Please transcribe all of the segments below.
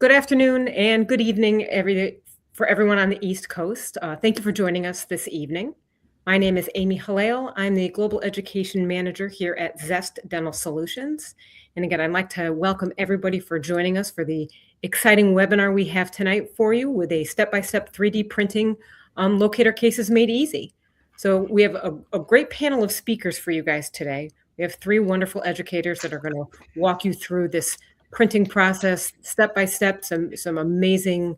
Good afternoon and good evening for everyone on the East Coast. Thank you for joining us this evening. My name is Amy Haleo. I'm the Global Education Manager here at Zest Dental Solutions. And again, I'd like to welcome everybody for joining us for the exciting webinar we have tonight for you with a step-by-step 3D printing locator cases made easy. So we have a great panel of speakers for you guys today. We have three wonderful educators that are going to walk you through this printing process step by step, some amazing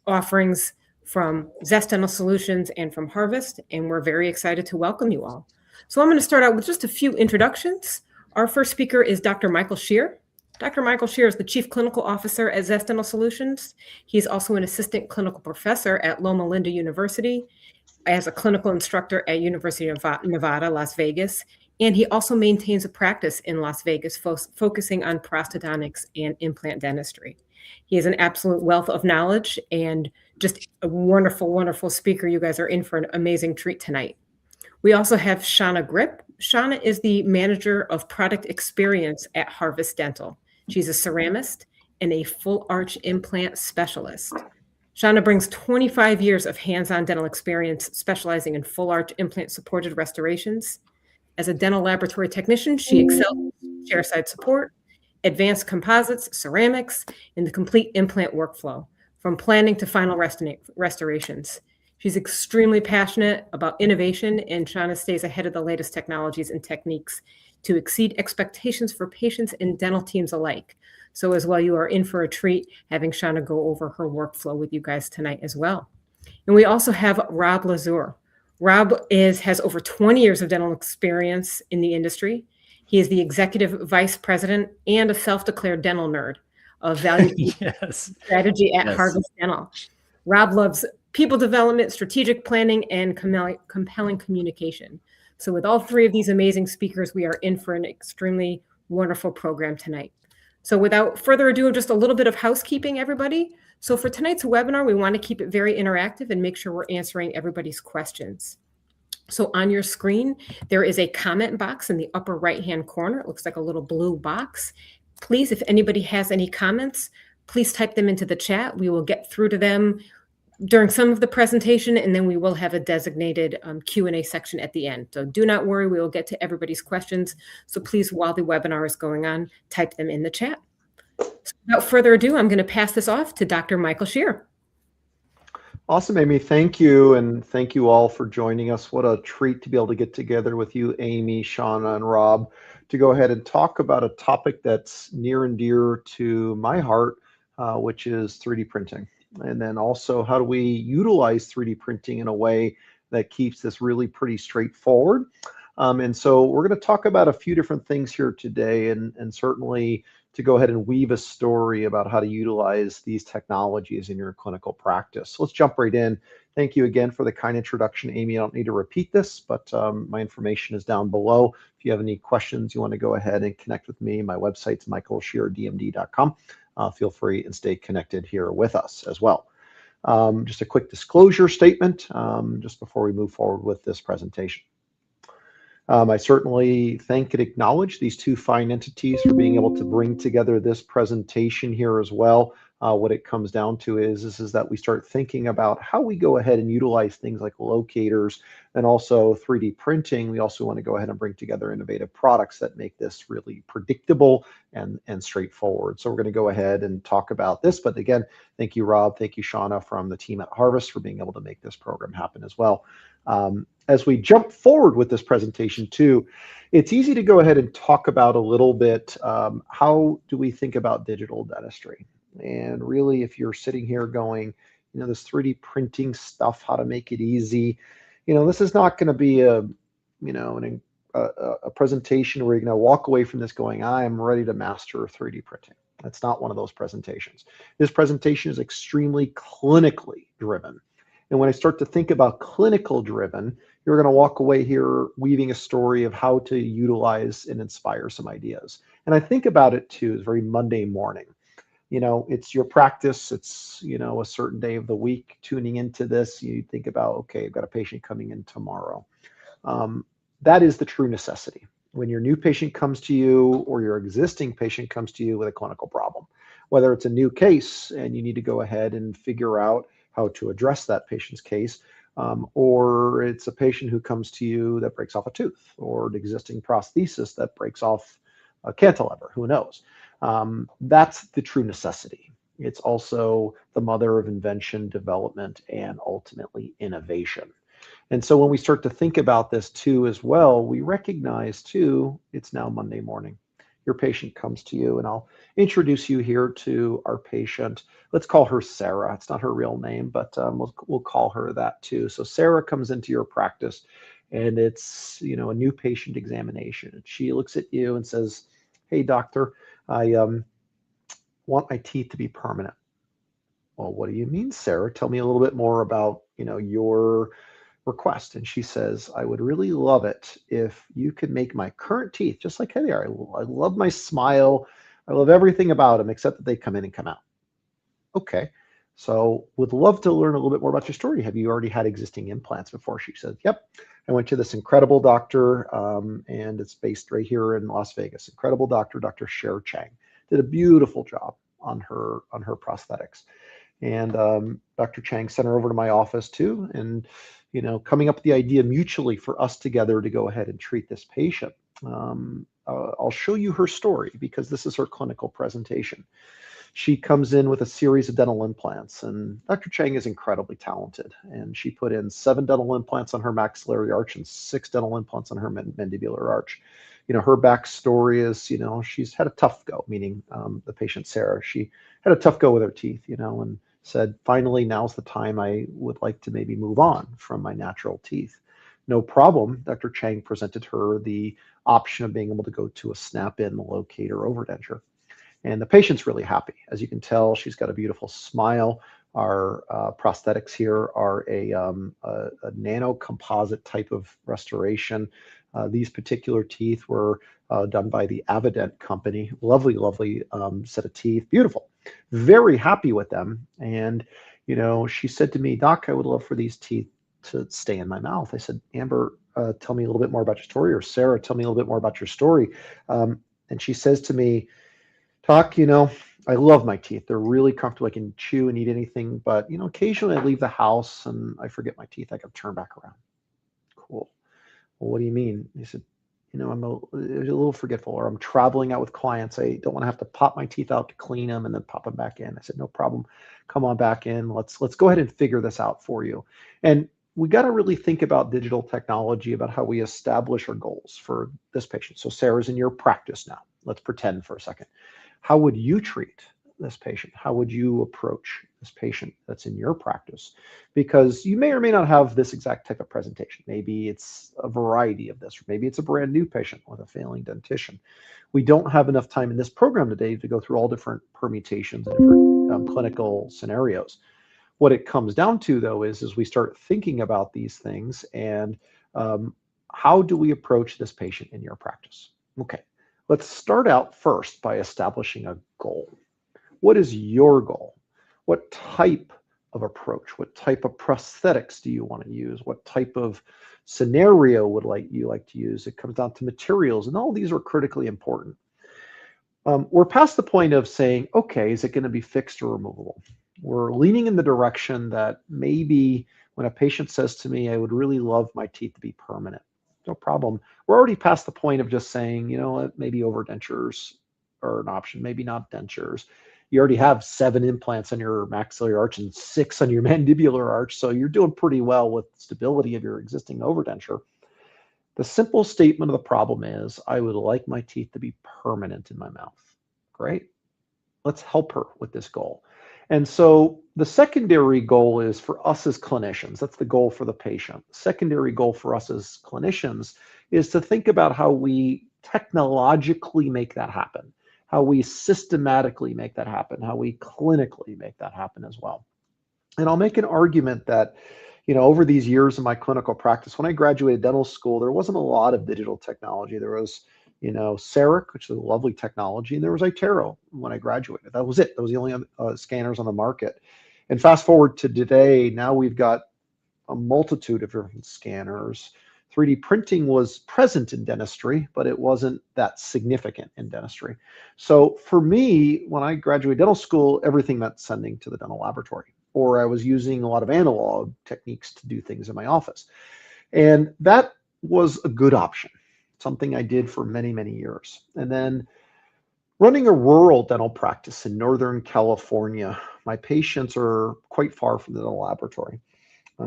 offerings from Zest Dental Solutions and from Harvest, and we're very excited to welcome you all. So I'm going to start out with just a few introductions. Our first speaker is Dr. Michael Shear. Dr. Michael Shear is the Chief Clinical Officer at Zest Dental Solutions. He's also an Assistant Clinical Professor at Loma Linda University, as a clinical instructor at University of Nevada, Las Vegas, and he also maintains a practice in Las Vegas focusing on prosthodontics and implant dentistry. He is an absolute wealth of knowledge and just a wonderful, wonderful speaker. You guys are in for an amazing treat tonight. We also have Shauna Grip. Shauna is the Manager of Product Experience at Harvest Dental. She's a ceramist and a full arch implant specialist. Shauna brings 25 years of hands-on dental experience specializing in full arch implant supported restorations. As a dental laboratory technician, she excels in chairside support, advanced composites, ceramics, and the complete implant workflow, from planning to final restorations. She's extremely passionate about innovation, and Shauna stays ahead of the latest technologies and techniques to exceed expectations for patients and dental teams alike. So as well, you are in for a treat having Shauna go over her workflow with you guys tonight as well. And we also have Rob Lazur. Rob has over 20 years of dental experience in the industry. He is the executive vice president and a self-declared dental nerd of value strategy at Harvest Dental. Rob loves people development, strategic planning, and compelling communication. So with all three of these amazing speakers, we are in for an extremely wonderful program tonight. So without further ado, just a little bit of housekeeping, everybody. So for tonight's webinar, we want to keep it very interactive and make sure we're answering everybody's questions. So on your screen, there is a comment box in the upper right-hand corner. It looks like a little blue box. Please, if anybody has any comments, please type them into the chat. We will get through to them during some of the presentation, and then we will have a designated Q&A section at the end. So do not worry, we will get to everybody's questions. So please, while the webinar is going on, type them in the chat. So without further ado, I'm going to pass this off to Dr. Michael Shear. Awesome, Amy. Thank you, and thank you all for joining us. What a treat to be able to get together with you, Amy, Shauna, and Rob, to go ahead and talk about a topic that's near and dear to my heart, which is 3D printing. And then also, how do we utilize 3D printing in a way that keeps this really pretty straightforward? And so we're going to talk about a few different things here today, and certainly to go ahead and weave a story about how to utilize these technologies in your clinical practice. So let's jump right in. Thank you again for the kind introduction, Amy. I don't need to repeat this, but my information is down below. If you have any questions, you want to go ahead and connect with me. My website's michaelsheardmd.com. Feel free and stay connected here with us as well. Just a quick disclosure statement just before we move forward with this presentation. I certainly thank and acknowledge these two fine entities for being able to bring together this presentation here as well. What it comes down to is that we start thinking about how we go ahead and utilize things like locators and also 3D printing. We also want to go ahead and bring together innovative products that make this really predictable and straightforward. So we're going to go ahead and talk about this. But again, thank you, Rob. Thank you, Shauna, from the team at Harvest for being able to make this program happen as well. As we jump forward with this presentation too, it's easy to go ahead and talk about a little bit how do we think about digital dentistry? And really, if you're sitting here going, this 3D printing stuff, how to make it easy, this is not going to be a presentation where you're going to walk away from this going, I am ready to master 3D printing. That's not one of those presentations. This presentation is extremely clinically driven. And when I start to think about clinical driven, you're going to walk away here weaving a story of how to utilize and inspire some ideas. And I think about it too, as very Monday morning. It's your practice. It's, a certain day of the week tuning into this. You think about, okay, I've got a patient coming in tomorrow. That is the true necessity. When your new patient comes to you or your existing patient comes to you with a clinical problem, whether it's a new case and you need to go ahead and figure out how to address that patient's case, or it's a patient who comes to you that breaks off a tooth, or an existing prosthesis that breaks off a cantilever, who knows? That's the true necessity. It's also the mother of invention, development, and ultimately innovation. And so when we start to think about this too as well, we recognize too, it's now Monday morning. Your patient comes to you, and I'll introduce you here to our patient. Let's call her Sarah. It's not her real name, but we'll call her that too. So Sarah comes into your practice, and it's a new patient examination. And she looks at you and says, "Hey, doctor, I want my teeth to be permanent." Well, what do you mean, Sarah? Tell me a little bit more about your request. And she says, "I would really love it if you could make my current teeth just like how they are. I love my smile. I love everything about them except that they come in and come out." Okay. So would love to learn a little bit more about your story. Have you already had existing implants before? She said, "Yep. I went to this incredible doctor, and it's based right here in Las Vegas. Incredible doctor, Dr. Sher Chang. Did a beautiful job on her prosthetics." And Dr. Chang sent her over to my office too, and coming up with the idea mutually for us together to go ahead and treat this patient. I'll show you her story because this is her clinical presentation. She comes in with a series of dental implants, and Dr. Chang is incredibly talented. And she put in 7 dental implants on her maxillary arch and 6 dental implants on her mandibular arch. Her backstory is, she's had a tough go, meaning the patient, Sarah, she had a tough go with her teeth, and said, "Finally, now's the time I would like to maybe move on from my natural teeth." No problem. Dr. Chang presented her the option of being able to go to a snap-in locator overdenture. And the patient's really happy. As you can tell, she's got a beautiful smile. Our prosthetics here are a nano composite type of restoration. These particular teeth were done by the Avident company. Lovely, lovely set of teeth. Beautiful. Very happy with them. And, she said to me, "Doc, I would love for these teeth to stay in my mouth." I said, "Amber, tell me a little bit more about your story," or "Sarah, tell me a little bit more about your story." And she says to me, "Doc, I love my teeth. They're really comfortable. I can chew and eat anything. But, occasionally I leave the house and I forget my teeth. I got to turn back around." Cool. "Well, what do you mean?" He said, "I'm a little forgetful, or I'm traveling out with clients. I don't want to have to pop my teeth out to clean them and then pop them back in." I said, "No problem. Come on back in. Let's go ahead and figure this out for you." And we got to really think about digital technology, about how we establish our goals for this patient. So Sarah's in your practice now. Let's pretend for a second. How would you treat this patient? How would you approach this patient that's in your practice? Because you may or may not have this exact type of presentation. Maybe it's a variety of this, or maybe it's a brand new patient with a failing dentition. We don't have enough time in this program today to go through all different permutations and different clinical scenarios. What it comes down to, though, is we start thinking about these things and how do we approach this patient in your practice? Okay. Let's start out first by establishing a goal. What is your goal? What type of approach? What type of prosthetics do you want to use? What type of scenario would you like to use? It comes down to materials, and all these are critically important. We're past the point of saying, okay, is it going to be fixed or removable? We're leaning in the direction that maybe when a patient says to me, "I would really love my teeth to be permanent," no problem. We're already past the point of just saying, maybe overdentures are an option, maybe not dentures. You already have 7 implants on your maxillary arch and 6 on your mandibular arch, so you're doing pretty well with stability of your existing overdenture. The simple statement of the problem is, "I would like my teeth to be permanent in my mouth." Great. Let's help her with this goal. And so the secondary goal is for us as clinicians. That's the goal for the patient. The secondary goal for us as clinicians is to think about how we technologically make that happen, how we systematically make that happen, how we clinically make that happen as well. And I'll make an argument that, over these years of my clinical practice, when I graduated dental school, there wasn't a lot of digital technology. There was CEREC, which is a lovely technology, and there was iTero when I graduated. That was it. That was the only scanners on the market. And fast forward to today, now we've got a multitude of different scanners 3D printing was present in dentistry, but it wasn't that significant in dentistry. So for me, when I graduated dental school, everything meant sending to the dental laboratory, or I was using a lot of analog techniques to do things in my office. And that was a good option, something I did for many, many years. And then running a rural dental practice in Northern California, my patients are quite far from the dental laboratory.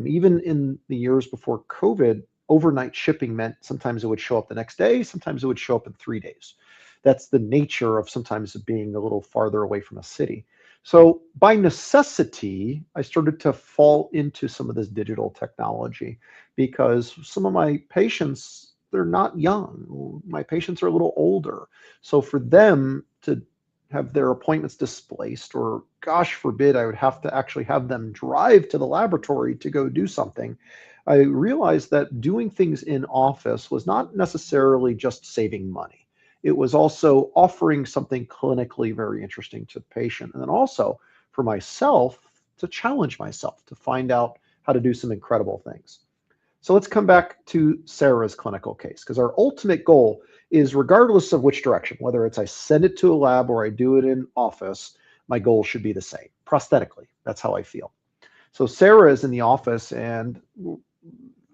Even in the years before COVID, overnight shipping meant sometimes it would show up the next day, sometimes it would show up in 3 days. That's the nature of sometimes being a little farther away from a city. So by necessity, I started to fall into some of this digital technology because some of my patients, they're not young. My patients are a little older. So for them to have their appointments displaced, or gosh forbid, I would have to actually have them drive to the laboratory to go do something, I realized that doing things in office was not necessarily just saving money. It was also offering something clinically very interesting to the patient. And then also for myself to challenge myself to find out how to do some incredible things. So let's come back to Sarah's clinical case, because our ultimate goal is, regardless of which direction, whether it's I send it to a lab or I do it in office, my goal should be the same, prosthetically. That's how I feel. So Sarah is in the office, and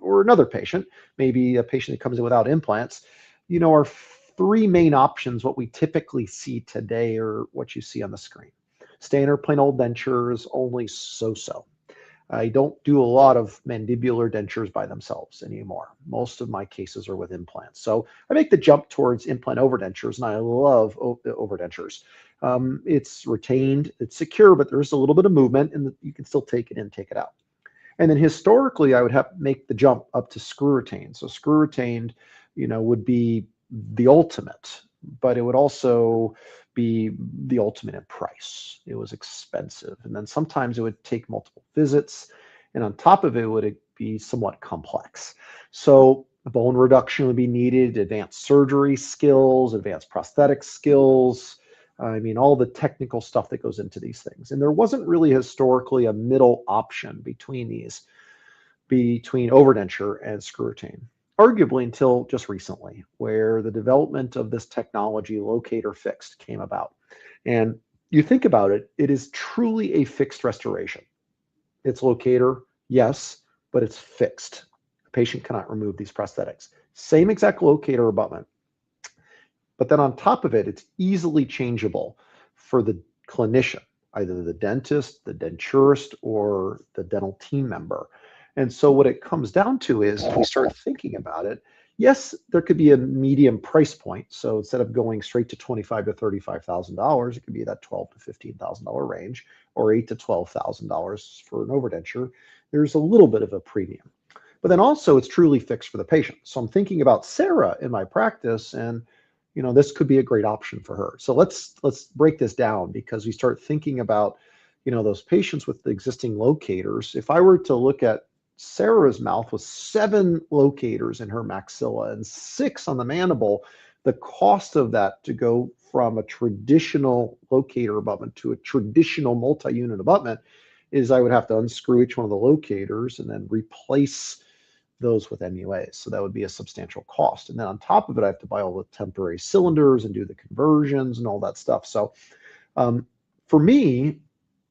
or another patient, maybe a patient that comes in without implants. Our three main options, what we typically see today, are what you see on the screen. Standard plain old dentures, only so-so. I don't do a lot of mandibular dentures by themselves anymore. Most of my cases are with implants. So I make the jump towards implant overdentures, and I love overdentures. It's retained, it's secure, but there's a little bit of movement, and you can still take it in, take it out. And then historically, I would have to make the jump up to screw retained. So screw retained, would be the ultimate, but it would also be the ultimate in price. It was expensive. And then sometimes it would take multiple visits. And on top of it, would be somewhat complex. So bone reduction would be needed, advanced surgery skills, advanced prosthetic skills. I mean, all the technical stuff that goes into these things. And there wasn't really historically a middle option between these, between overdenture and screw retain. Arguably until just recently, where the development of this technology, Locator fixed, came about. And you think about it, it is truly a fixed restoration. It's Locator, yes, but it's fixed. The patient cannot remove these prosthetics. Same exact Locator abutment. But then on top of it, it's easily changeable for the clinician, either the dentist, the denturist, or the dental team member. And so what it comes down to is, if we start thinking about it, yes, there could be a medium price point. So instead of going straight to $25,000 to $35,000, it could be that $12,000 to $15,000 range, or $8,000 to $12,000 for an overdenture. There's a little bit of a premium. But then also it's truly fixed for the patient. So I'm thinking about Sarah in my practice, and this could be a great option for her. So let's break this down, because we start thinking about, those patients with the existing locators. If I were to look at Sarah's mouth with 7 locators in her maxilla and 6 on the mandible, the cost of that to go from a traditional locator abutment to a traditional multi-unit abutment is I would have to unscrew each one of the locators and then replace those with MUAs. So that would be a substantial cost. And then on top of it, I have to buy all the temporary cylinders and do the conversions and all that stuff. So for me,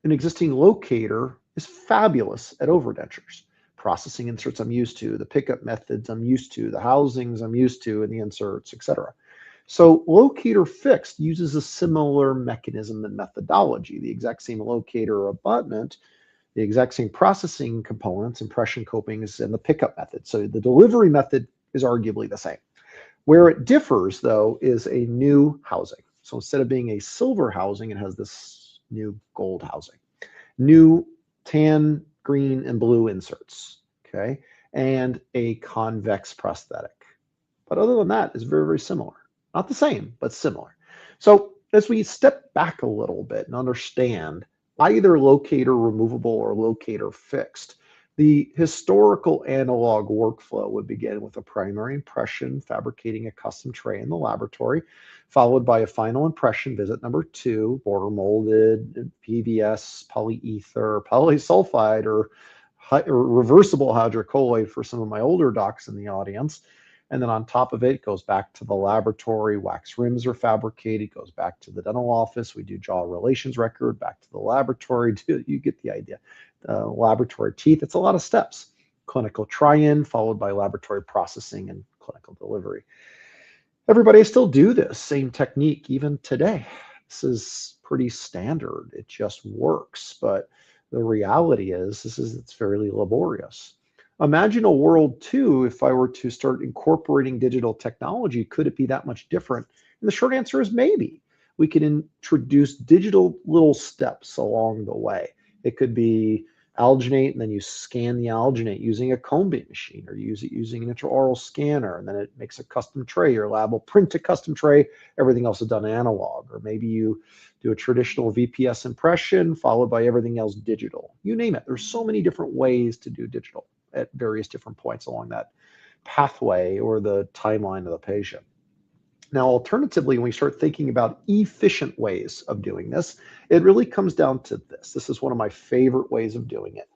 an existing locator is fabulous at overdentures. Processing inserts I'm used to, the pickup methods I'm used to, the housings I'm used to, and the inserts, etc. So Locator fixed uses a similar mechanism and methodology, the exact same locator abutment, the exact same processing components, impression copings, and the pickup method. So the delivery method is arguably the same. Where it differs, though, is a new housing. So instead of being a silver housing, it has this new gold housing. New tan, green, and blue inserts, okay? And a convex prosthetic. But other than that, it's very, very similar. Not the same, but similar. So as we step back a little bit and understand either locator removable or locator fixed, the historical analog workflow would begin with a primary impression, fabricating a custom tray in the laboratory, followed by a final impression visit number 2, border molded, PVS, polyether, polysulfide, or reversible hydrocolloid for some of my older docs in the audience. And then on top of it, it goes back to the laboratory. Wax rims are fabricated, goes back to the dental office. We do jaw relations record, back to the laboratory. You get the idea. Laboratory teeth, it's a lot of steps. Clinical try-in, followed by laboratory processing and clinical delivery. Everybody still do this same technique even today. This is pretty standard. It just works. But the reality is, it's fairly laborious. Imagine a world too, if I were to start incorporating digital technology, could it be that much different? And the short answer is maybe. We could introduce digital little steps along the way. It could be alginate, and then you scan the alginate using a cone beam machine, or use it using an intraoral scanner, and then it makes a custom tray. Your lab will print a custom tray. Everything else is done analog. Or maybe you do a traditional VPS impression followed by everything else digital. You name it. There's so many different ways to do digital at various different points along that pathway or the timeline of the patient. Now, alternatively, when we start thinking about efficient ways of doing this, it really comes down to this. This is one of my favorite ways of doing it.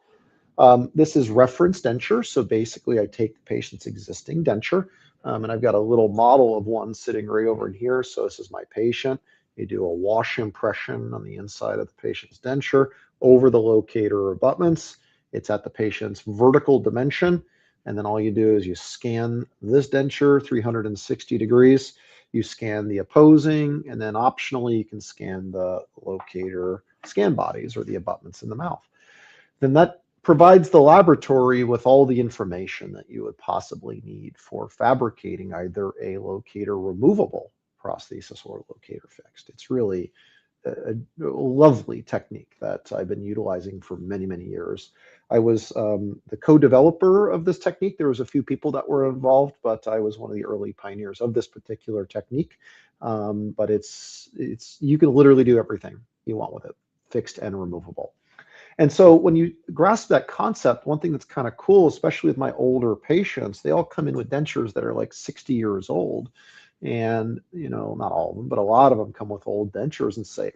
This is reference denture. So basically, I take the patient's existing denture, and I've got a little model of one sitting right over in here. So this is my patient. You do a wash impression on the inside of the patient's denture over the locator abutments. It's at the patient's vertical dimension. And then all you do is you scan this denture 360 degrees. You scan the opposing, and then optionally you can scan the locator scan bodies or the abutments in the mouth. Then that provides the laboratory with all the information that you would possibly need for fabricating either a locator removable prosthesis or locator fixed. It's really a lovely technique that I've been utilizing for many, many years. I was the co-developer of this technique. There was a few people that were involved, but I was one of the early pioneers of this particular technique. But it's you can literally do everything you want with it, fixed and removable. And so when you grasp that concept, one thing that's kind of cool, especially with my older patients, they all come in with dentures that are like 60 years old. And, not all of them, but a lot of them come with old dentures and say,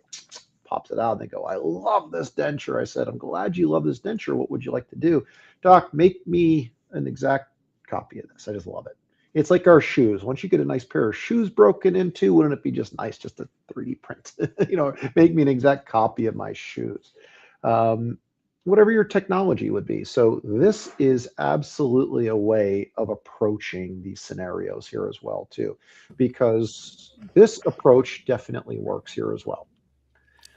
pops it out. And they go, I love this denture. I said, I'm glad you love this denture. What would you like to do? Doc, make me an exact copy of this. I just love it. It's like our shoes. Once you get a nice pair of shoes broken into, wouldn't it be just nice just to 3D print? Make me an exact copy of my shoes. Whatever your technology would be. So this is absolutely a way of approaching these scenarios here as well too, because this approach definitely works here as well.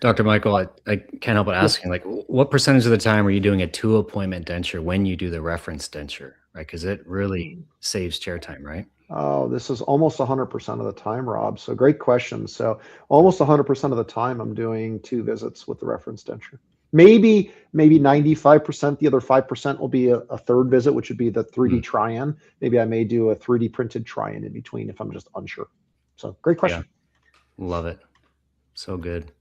Dr. Michael, I can't help but asking, like, what percentage of the time are you doing a 2-appointment denture when you do the reference denture, right? Because it really saves chair time, right? Oh, this is almost 100% of the time, Rob. So great question. So almost 100% of the time I'm doing 2 visits with the reference denture. Maybe 95%. The other 5% will be a third visit, which would be the 3D try-in. Maybe I may do a 3D printed try-in in between if I'm just unsure. So great question. Yeah. Love it. So good.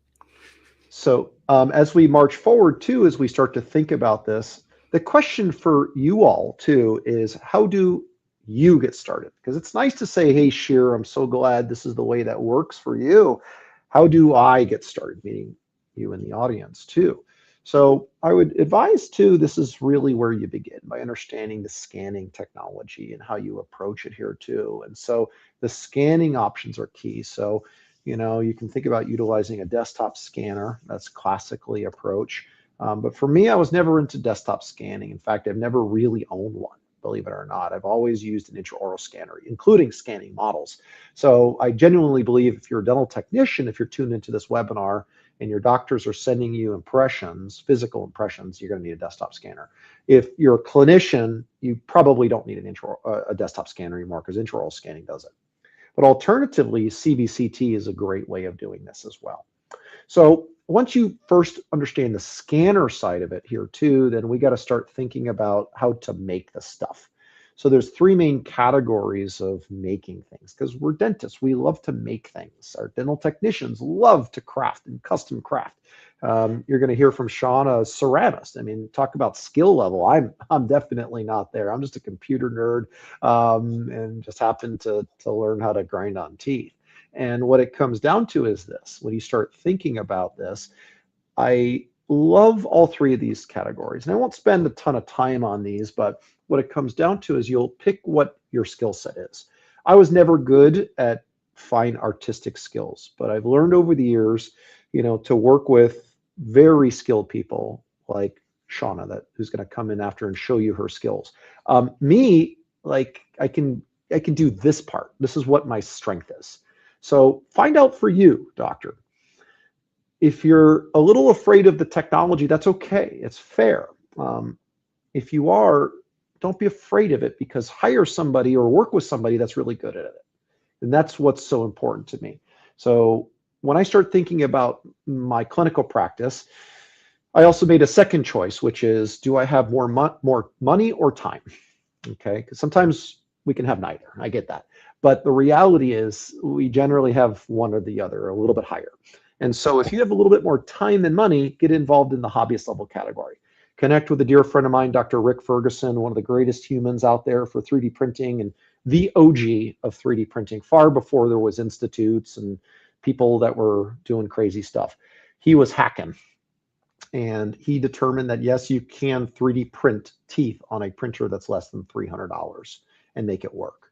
So as we march forward too, as we start to think about this, the question for you all too is, how do you get started? Because it's nice to say, hey, Sheer, I'm so glad this is the way that works for you. How do I get started? Meaning you in the audience too. So I would advise too, this is really where you begin, by understanding the scanning technology and how you approach it here too. And so the scanning options are key. So, you can think about utilizing a desktop scanner. That's classically approach. But for me, I was never into desktop scanning. In fact, I've never really owned one, believe it or not. I've always used an intraoral scanner, including scanning models. So I genuinely believe if you're a dental technician, if you're tuned into this webinar and your doctors are sending you impressions, physical impressions, you're going to need a desktop scanner. If you're a clinician, you probably don't need a desktop scanner anymore, because intraoral scanning does it. But alternatively, CBCT is a great way of doing this as well. So once you first understand the scanner side of it here too, then we got to start thinking about how to make the stuff. So there's 3 main categories of making things, because we're dentists. We love to make things. Our dental technicians love to craft and custom craft. You're going to hear from Sean, a ceramist. I mean, talk about skill level. I'm definitely not there. I'm just a computer nerd, and just happen to learn how to grind on teeth. And what it comes down to is this: when you start thinking about this, I love all three of these categories. And I won't spend a ton of time on these, but what it comes down to is you'll pick what your skill set is. I was never good at fine artistic skills, but I've learned over the years, to work with very skilled people like Shauna, who's going to come in after and show you her skills. Me, like I can do this part. This is what my strength is. So find out for you, doctor. If you're a little afraid of the technology, that's okay. It's fair. If you are, don't be afraid of it, because hire somebody or work with somebody that's really good at it. And that's what's so important to me. So when I start thinking about my clinical practice, I also made a second choice, which is, do I have more money or time? Okay, because sometimes we can have neither. I get that. But the reality is we generally have one or the other, a little bit higher. And so if you have a little bit more time and money, get involved in the hobbyist level category. Connect with a dear friend of mine, Dr. Rick Ferguson, one of the greatest humans out there for 3D printing and the OG of 3D printing, far before there was institutes and people that were doing crazy stuff. He was hacking. And he determined that, yes, you can 3D print teeth on a printer that's less than $300 and make it work.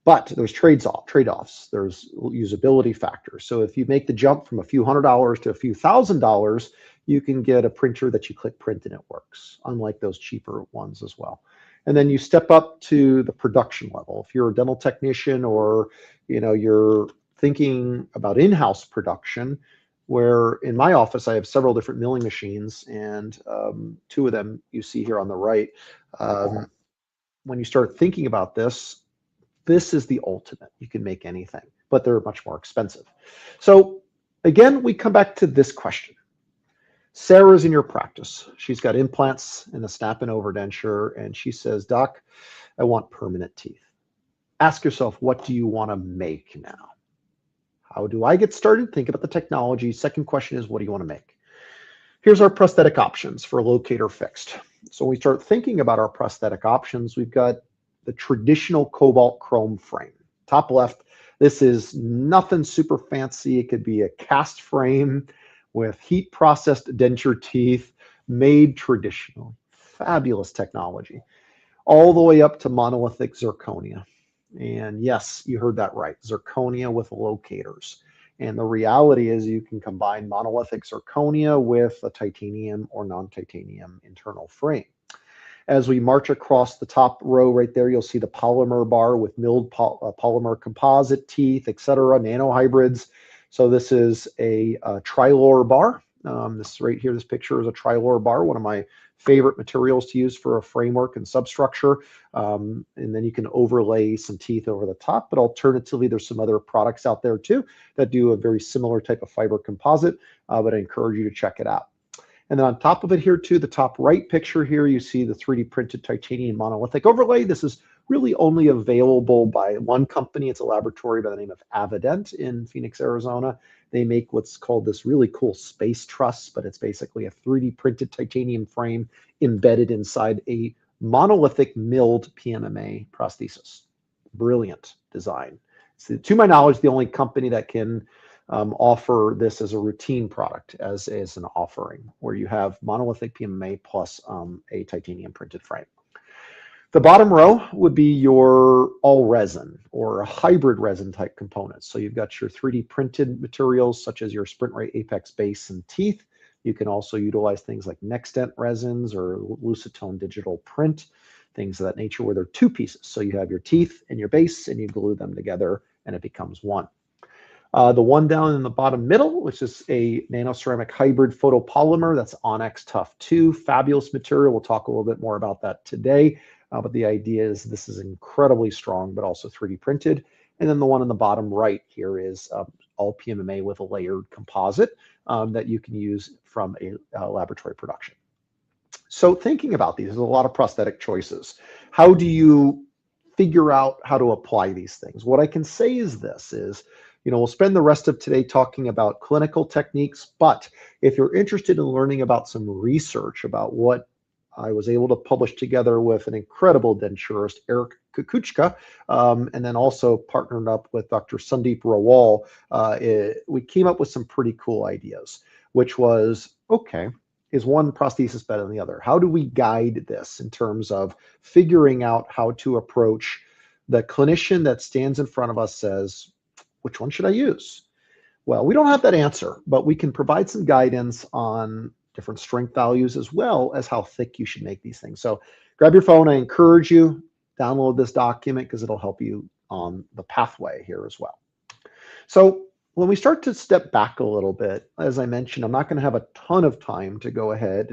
But there's trade-offs. There's usability factors. So if you make the jump from a few $100s to a few $1,000s, you can get a printer that you click print and it works, unlike those cheaper ones as well. And then you step up to the production level. If you're a dental technician, or you're thinking about in-house production, where in my office I have several different milling machines, and two of them you see here on the right. When you start thinking about this is the ultimate. You can make anything, but they're much more expensive. So again, we come back to this question. Sarah's in your practice. She's got implants and a snap-in overdenture, and she says, Doc, I want permanent teeth. Ask yourself, what do you want to make now? How do I get started? Think about the technology. Second question is, what do you want to make? Here's our prosthetic options for Locator fixed. So when we start thinking about our prosthetic options, we've got the traditional cobalt chrome frame. Top left, this is nothing super fancy. It could be a cast frame with heat processed denture teeth made traditional. Fabulous technology. All the way up to monolithic zirconia. And yes, you heard that right, zirconia with locators. And the reality is you can combine monolithic zirconia with a titanium or non-titanium internal frame. As we march across the top row right there, you'll see the polymer bar with milled polymer composite teeth, etc., nano hybrids. So this is a Trilor bar. This right here, this picture is a Trilor bar, one of my favorite materials to use for a framework and substructure. And then you can overlay some teeth over the top, but alternatively, there's some other products out there too that do a very similar type of fiber composite, but I encourage you to check it out. And then on top of it here too, the top right picture here, you see the 3D printed titanium monolithic overlay. This is really only available by one company. It's a laboratory by the name of Avident in Phoenix, Arizona. They make what's called this really cool space truss, but it's basically a 3D printed titanium frame embedded inside a monolithic milled PMMA prosthesis. Brilliant design. So, to my knowledge, the only company that can offer this as a routine product, as an offering, where you have monolithic PMMA plus a titanium printed frame. The bottom row would be your all resin or hybrid resin type components. So you've got your 3D printed materials such as your Sprint Ray Apex base and teeth. You can also utilize things like Nextent resins or Lucitone digital print, things of that nature, where they're two pieces. So you have your teeth and your base and you glue them together and it becomes one. The one down in the bottom middle, which is a nanoceramic hybrid photopolymer, that's Onyx Tough 2, fabulous material. We'll talk a little bit more about that today. But the idea is this is incredibly strong, but also 3D printed. And then the one on the bottom right here is all PMMA with a layered composite that you can use from a laboratory production. So thinking about these, there's a lot of prosthetic choices. How do you figure out how to apply these things? What I can say is this is, we'll spend the rest of today talking about clinical techniques, but if you're interested in learning about some research about what I was able to publish together with an incredible denturist, Eric Kukuchka, and then also partnered up with Dr. Sandeep Rawal, we came up with some pretty cool ideas, which was, okay, is one prosthesis better than the other? How do we guide this in terms of figuring out how to approach the clinician that stands in front of us says, which one should I use? Well, we don't have that answer, but we can provide some guidance on different strength values as well as how thick you should make these things. So grab your phone. I encourage you, download this document because it'll help you on the pathway here as well. So when we start to step back a little bit, as I mentioned, I'm not going to have a ton of time to go ahead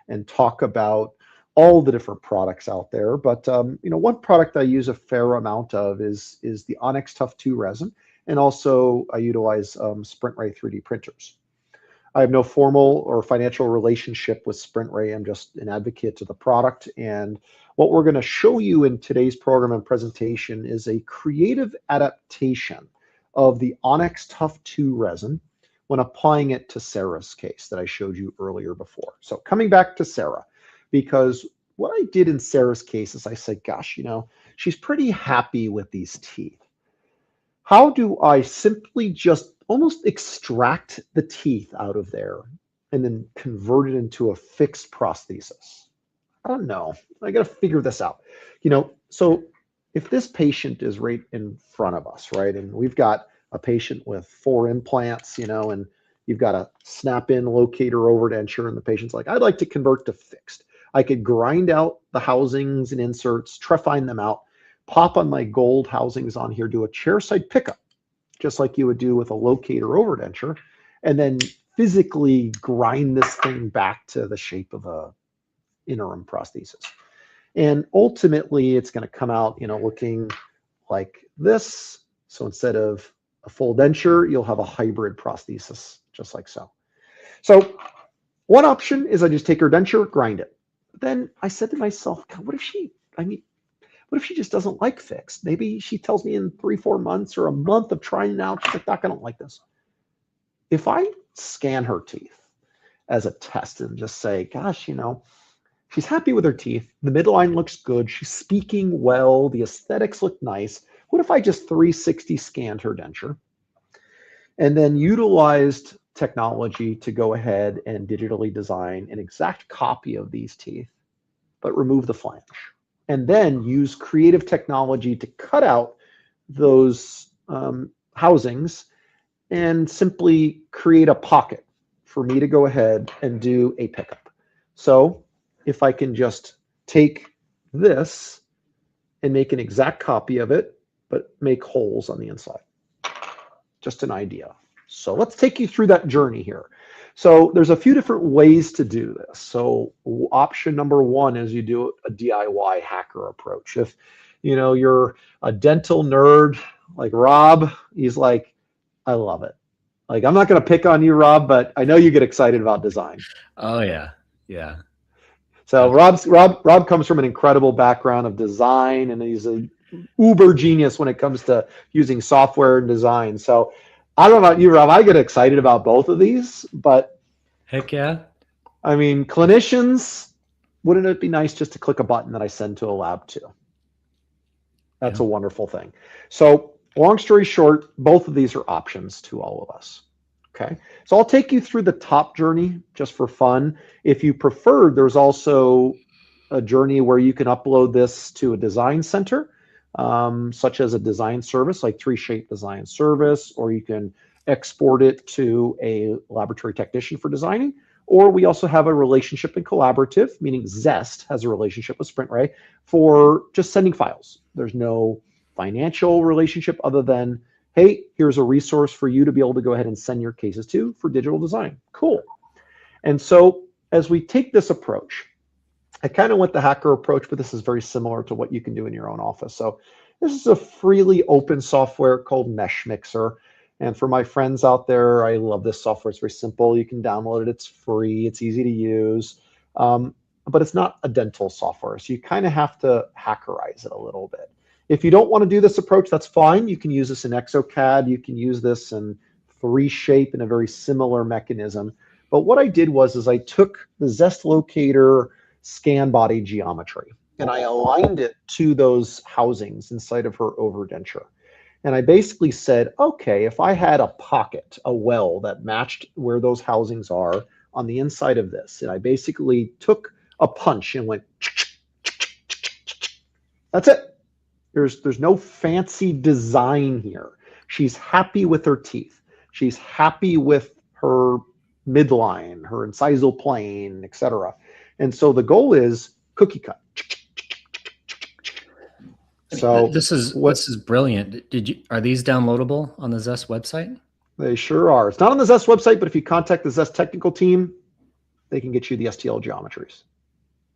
and talk about all the different products out there. But one product I use a fair amount of is the Onyx Tough 2 resin. And also I utilize SprintRay 3D printers. I have no formal or financial relationship with SprintRay. I'm just an advocate of the product. And what we're going to show you in today's program and presentation is a creative adaptation of the Onyx Tough 2 resin when applying it to Sarah's case that I showed you earlier before. So coming back to Sarah, because what I did in Sarah's case is I said, gosh, she's pretty happy with these teeth. How do I simply just almost extract the teeth out of there and then convert it into a fixed prosthesis? I don't know. I got to figure this out. So if this patient is right in front of us, right, and we've got a patient with 4 implants, and you've got a snap-in locator overdenture, and the patient's like, I'd like to convert to fixed. I could grind out the housings and inserts, trephine them out, pop on my gold housings on here, do a chairside pickup, just like you would do with a locator overdenture, and then physically grind this thing back to the shape of a interim prosthesis. And ultimately, it's going to come out, looking like this. So instead of a full denture, you'll have a hybrid prosthesis, just like so. So one option is I just take her denture, grind it. But then I said to myself, God, what if she just doesn't like fixed? Maybe she tells me in 3-4 months or a month of trying it out, she's like, Doc, I don't like this. If I scan her teeth as a test and just say, gosh, she's happy with her teeth, the midline looks good, she's speaking well, the aesthetics look nice. What if I just 360 scanned her denture and then utilized technology to go ahead and digitally design an exact copy of these teeth, but remove the flange? And then use creative technology to cut out those housings and simply create a pocket for me to go ahead and do a pickup. So if I can just take this and make an exact copy of it, but make holes on the inside, just an idea. So let's take you through that journey here. So there's a few different ways to do this. So option number 1 is you do a DIY hacker approach. If you're a dental nerd like Rob, he's like, I love it. Like, I'm not going to pick on you, Rob, but I know you get excited about design. Oh yeah, yeah. So Rob comes from an incredible background of design, and he's a uber genius when it comes to using software and design. So I don't know about you, Rob. I get excited about both of these, but heck yeah. I mean, clinicians, wouldn't it be nice just to click a button that I send to a lab too? That's a wonderful thing. So long story short, both of these are options to all of us. Okay, so I'll take you through the top journey just for fun. If you prefer, there's also a journey where you can upload this to a design center, such as a design service like 3Shape Design Service, or you can export it to a laboratory technician for designing. Or we also have a relationship and collaborative, meaning Zest has a relationship with SprintRay for just sending files. There's no financial relationship other than, hey, here's a resource for you to be able to go ahead and send your cases to for digital design. Cool. And so as we take this approach, I kind of went the hacker approach, but this is very similar to what you can do in your own office. So this is a freely open software called Mesh Mixer. And for my friends out there, I love this software. It's very simple. You can download it. It's free. It's easy to use. But it's not a dental software. So you kind of have to hackerize it a little bit. If you don't want to do this approach, that's fine. You can use this in ExoCAD. You can use this in 3Shape in a very similar mechanism. But what I did was I took the Zest Locator scan body geometry and I aligned it to those housings inside of her overdenture. And I basically said, okay, if I had a pocket, a well that matched where those housings are on the inside of this. And I basically took a punch and went, that's it. There's no fancy design here. She's happy with her teeth. She's happy with her midline, her incisal plane, etc. And so the goal is cookie cut. So this is brilliant. Are these downloadable on the Zest website? They sure are. It's not on the Zest website, but if you contact the Zest technical team, they can get you the STL geometries.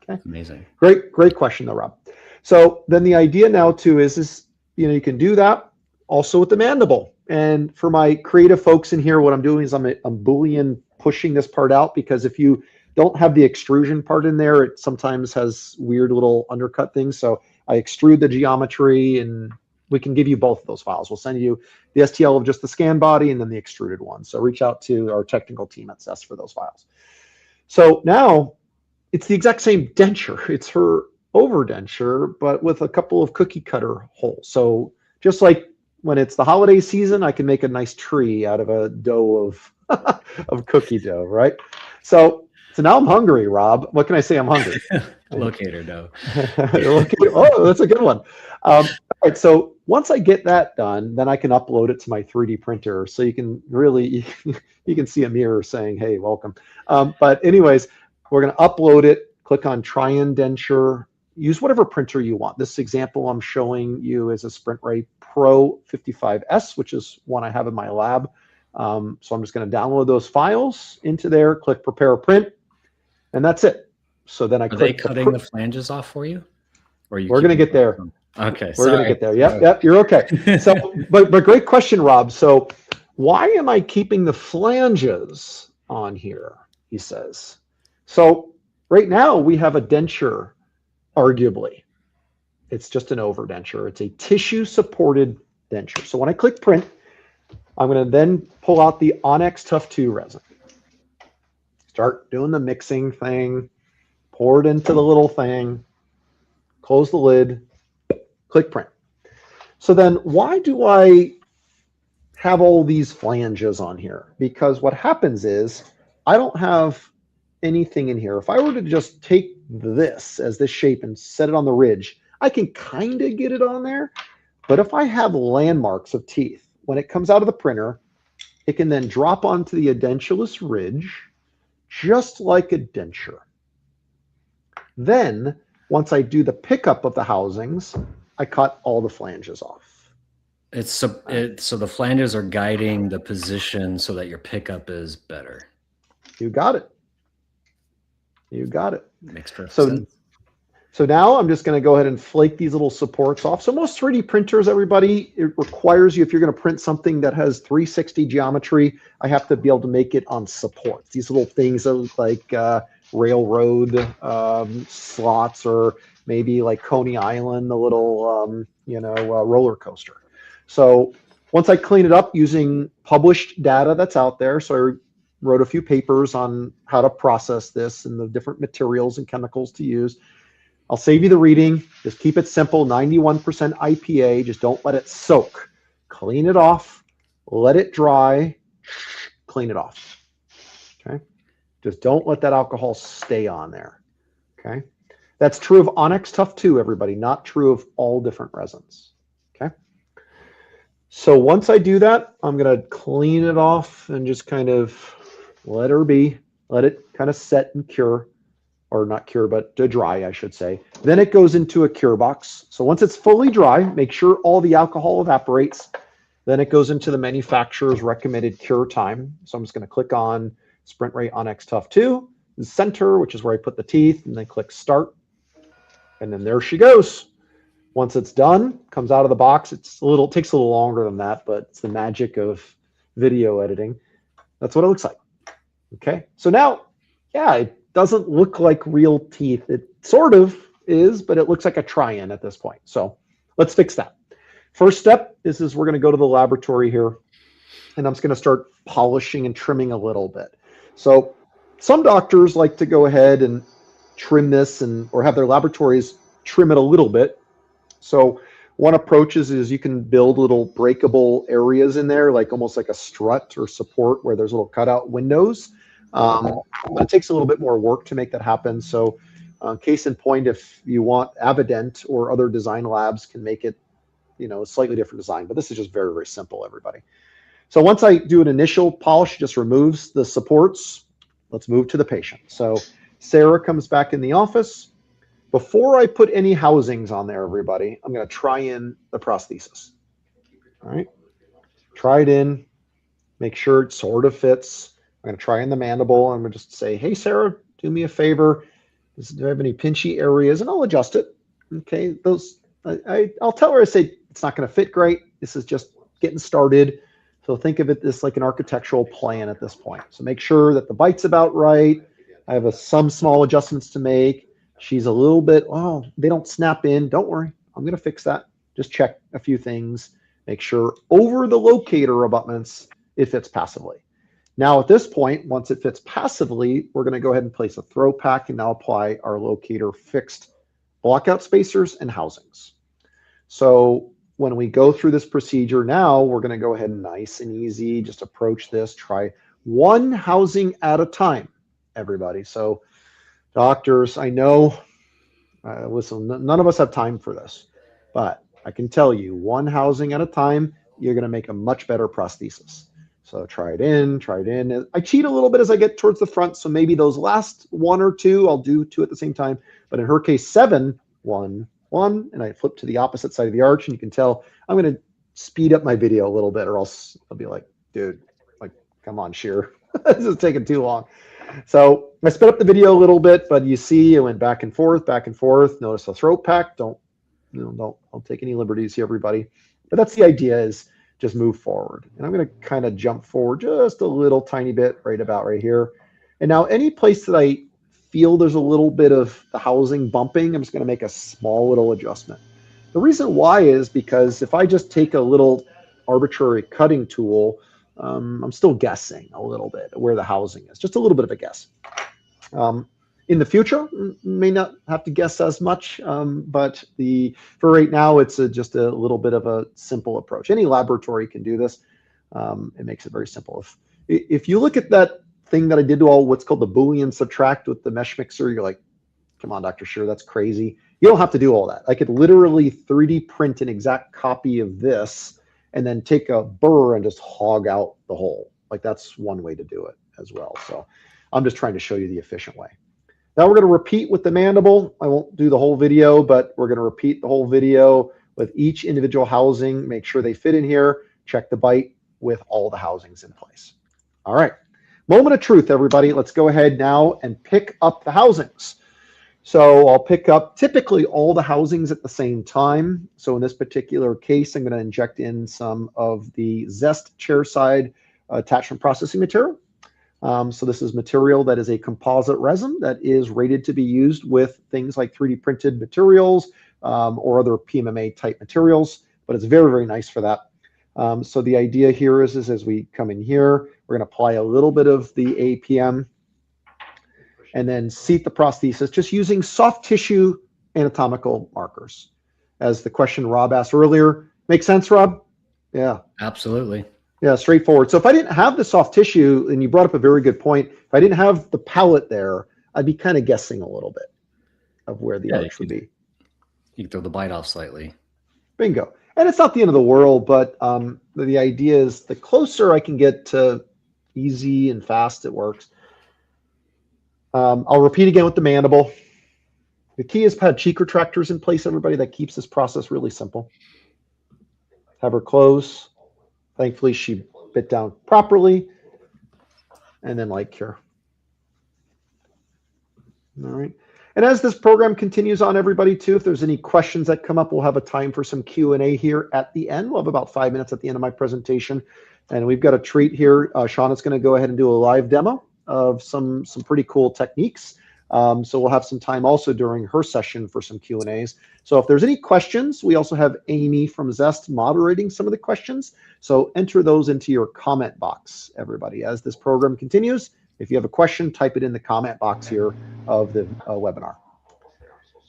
Okay. Amazing. Great question though, Rob. So then the idea now too is you can do that also with the mandible. And for my creative folks in here, what I'm doing is I'm Boolean pushing this part out, because if you don't have the extrusion part in there, it sometimes has weird little undercut things. So I extrude the geometry, and we can give you both of those files. We'll send you the STL of just the scan body and then the extruded one. So reach out to our technical team at Zest for those files. So now it's the exact same denture. It's her overdenture, but with a couple of cookie cutter holes. So just like when it's the holiday season, I can make a nice tree out of a dough of cookie dough, right? So now I'm hungry, Rob. What can I say? I'm hungry. Locator dough. Oh, that's a good one. All right, so once I get that done, then I can upload it to my 3D printer. So you can really, you can see a mirror saying, hey, welcome. But anyways, we're going to upload it, click on try indenture, use whatever printer you want. This example I'm showing you is a SprintRay Pro 55S, which is one I have in my lab. So I'm just going to download those files into there, click prepare print, and that's it. So then I click. Are they cutting the flanges off for you? Or we're going to get there. Okay, we're going to get there. Yep, you're okay. So, but great question, Rob. So why am I keeping the flanges on here? He says. So right now we have a denture, arguably. It's just an overdenture. It's a tissue supported denture. So when I click print, I'm going to then pull out the Onyx Tough 2 resin. Start doing the mixing thing, pour it into the little thing, close the lid, click print. So then why do I have all these flanges on here? Because what happens is I don't have anything in here. If I were to just take this as this shape and set it on the ridge, I can kind of get it on there. But if I have landmarks of teeth, when it comes out of the printer, it can then drop onto the edentulous ridge, just like a denture. Then, once I do the pickup of the housings, I cut all the flanges off. So the flanges are guiding the position so that your pickup is better. You got it. You got it. Makes perfect sense. So now I'm just going to go ahead and flake these little supports off. So most 3D printers, everybody, it requires you, if you're going to print something that has 360 geometry, I have to be able to make it on supports. These little things that look like railroad slots, or maybe like Coney Island, the little roller coaster. So once I clean it up using published data that's out there, so I wrote a few papers on how to process this and the different materials and chemicals to use. I'll save you the reading. Just keep it simple, 91% IPA. Just don't let it soak. Clean it off, let it dry, clean it off. Okay. Just don't let that alcohol stay on there. Okay. That's true of Onyx Tough 2, everybody, not true of all different resins. Okay. So once I do that, I'm going to clean it off and just kind of let her be, let it kind of set and cure. Or not cure, but to dry, I should say. Then it goes into a cure box. So once it's fully dry, make sure all the alcohol evaporates. Then it goes into the manufacturer's recommended cure time. So I'm just going to click on SprintRay Onyx Tough 2, the center, which is where I put the teeth, and then click start. And then there she goes. Once it's done, comes out of the box. It takes a little longer than that, but it's the magic of video editing. That's what it looks like. Okay, so now, yeah, it doesn't look like real teeth. It sort of is, but it looks like a try-in at this point. So let's fix that. First step is we're going to go to the laboratory here, and I'm just going to start polishing and trimming a little bit. So some doctors like to go ahead and trim this or have their laboratories trim it a little bit. So one approach is you can build little breakable areas in there, like almost like a strut or support where there's little cutout windows. But it takes a little bit more work to make that happen. So case in point, if you want Avident or other design labs can make it, a slightly different design, but this is just very, very simple, everybody. So once I do an initial polish, it just removes the supports. Let's move to the patient. So Sarah comes back in the office. Before I put any housings on there, everybody, I'm going to try in the prosthesis. All right. Try it in. Make sure it sort of fits. I'm going to try in the mandible. I'm going to just say, hey, Sarah, do me a favor. Do I have any pinchy areas? And I'll adjust it. Okay. I'll tell her, I say, it's not going to fit great. This is just getting started. So think of it as like an architectural plan at this point. So make sure that the bite's about right. I have some small adjustments to make. She's a little bit, they don't snap in. Don't worry. I'm going to fix that. Just check a few things. Make sure over the locator abutments, it fits passively. Now at this point, once it fits passively, we're going to go ahead and place a throw pack and now apply our locator fixed blockout spacers and housings. So when we go through this procedure now, we're going to go ahead and nice and easy, just approach this, try one housing at a time, everybody. So doctors, I know, listen, none of us have time for this, but I can tell you one housing at a time, you're going to make a much better prosthesis. So try it in, try it in. I cheat a little bit as I get towards the front. So maybe those last one or two, I'll do two at the same time. But in her case, 7, 1, 1, and I flip to the opposite side of the arch, and you can tell I'm going to speed up my video a little bit, or else I'll be like, dude, like, come on, Sheer. This is taking too long. So I sped up the video a little bit, but you see it went back and forth, back and forth. Notice the throat pack. Don't take any liberties here, everybody. But that's the idea, is just move forward. And I'm going to kind of jump forward just a little tiny bit, right about right here. And now any place that I feel there's a little bit of the housing bumping, I'm just going to make a small little adjustment. The reason why is because if I just take a little arbitrary cutting tool, I'm still guessing a little bit where the housing is, just a little bit of a guess. In the future, may not have to guess as much, but for right now, it's just a little bit of a simple approach. Any laboratory can do this. It makes it very simple. If you look at that thing that I did to all what's called the Boolean subtract with the mesh mixer, you're like, come on, Dr. Shear, that's crazy. You don't have to do all that. I could literally 3D print an exact copy of this and then take a burr and just hog out the hole. Like, that's one way to do it as well. So I'm just trying to show you the efficient way. Now we're going to repeat with the mandible. I won't do the whole video, but we're going to repeat the whole video with each individual housing. Make sure they fit in here. Check the bite with all the housings in place. All right. Moment of truth, everybody. Let's go ahead now and pick up the housings. So I'll pick up typically all the housings at the same time. So in this particular case, I'm going to inject in some of the Zest chairside attachment processing material. So this is material that is a composite resin that is rated to be used with things like 3D printed materials or other PMMA type materials, but it's very, very nice for that. So the idea here is as we come in here, we're going to apply a little bit of the APM and then seat the prosthesis just using soft tissue anatomical markers. As the question Rob asked earlier, make sense, Rob? Yeah. Absolutely. Yeah, straightforward. So if I didn't have the soft tissue, and you brought up a very good point, if I didn't have the palette there, I'd be kind of guessing a little bit of where the arch would be. You can throw the bite off slightly. Bingo. And it's not the end of the world, but the idea is the closer I can get to easy and fast it works. I'll repeat again with the mandible. The key is to have cheek retractors in place, everybody. That keeps this process really simple. Have her close. Thankfully, she bit down properly. And then light cure. All right. And as this program continues on, everybody, too, if there's any questions that come up, we'll have a time for some Q&A here at the end. We'll have about 5 minutes at the end of my presentation. And we've got a treat here. Shauna's going to go ahead and do a live demo of some pretty cool techniques. So we'll have some time also during her session for some Q&As. So if there's any questions, we also have Amy from Zest moderating some of the questions. So enter those into your comment box, everybody. As this program continues, if you have a question, type it in the comment box here of the webinar.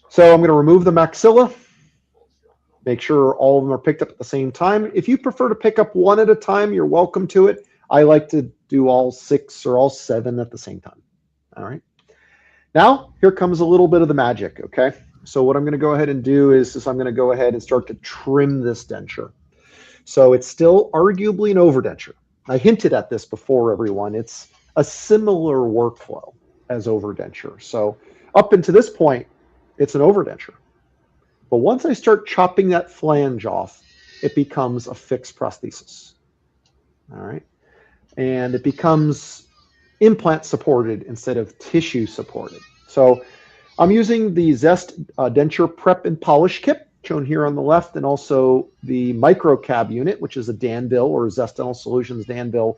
So I'm going to remove the maxilla. Make sure all of them are picked up at the same time. If you prefer to pick up one at a time, you're welcome to it. I like to do all 6 or all 7 at the same time. All right. Now, here comes a little bit of the magic, okay? So what I'm going to go ahead and do is I'm going to go ahead and start to trim this denture. So it's still arguably an overdenture. I hinted at this before, everyone. It's a similar workflow as overdenture. So up until this point, it's an overdenture. But once I start chopping that flange off, it becomes a fixed prosthesis. All right. And it becomes implant supported instead of tissue supported. So I'm using the Zest denture prep and polish kit shown here on the left, and also the micro cab unit, which is a Danville or Zest Dental Solutions Danville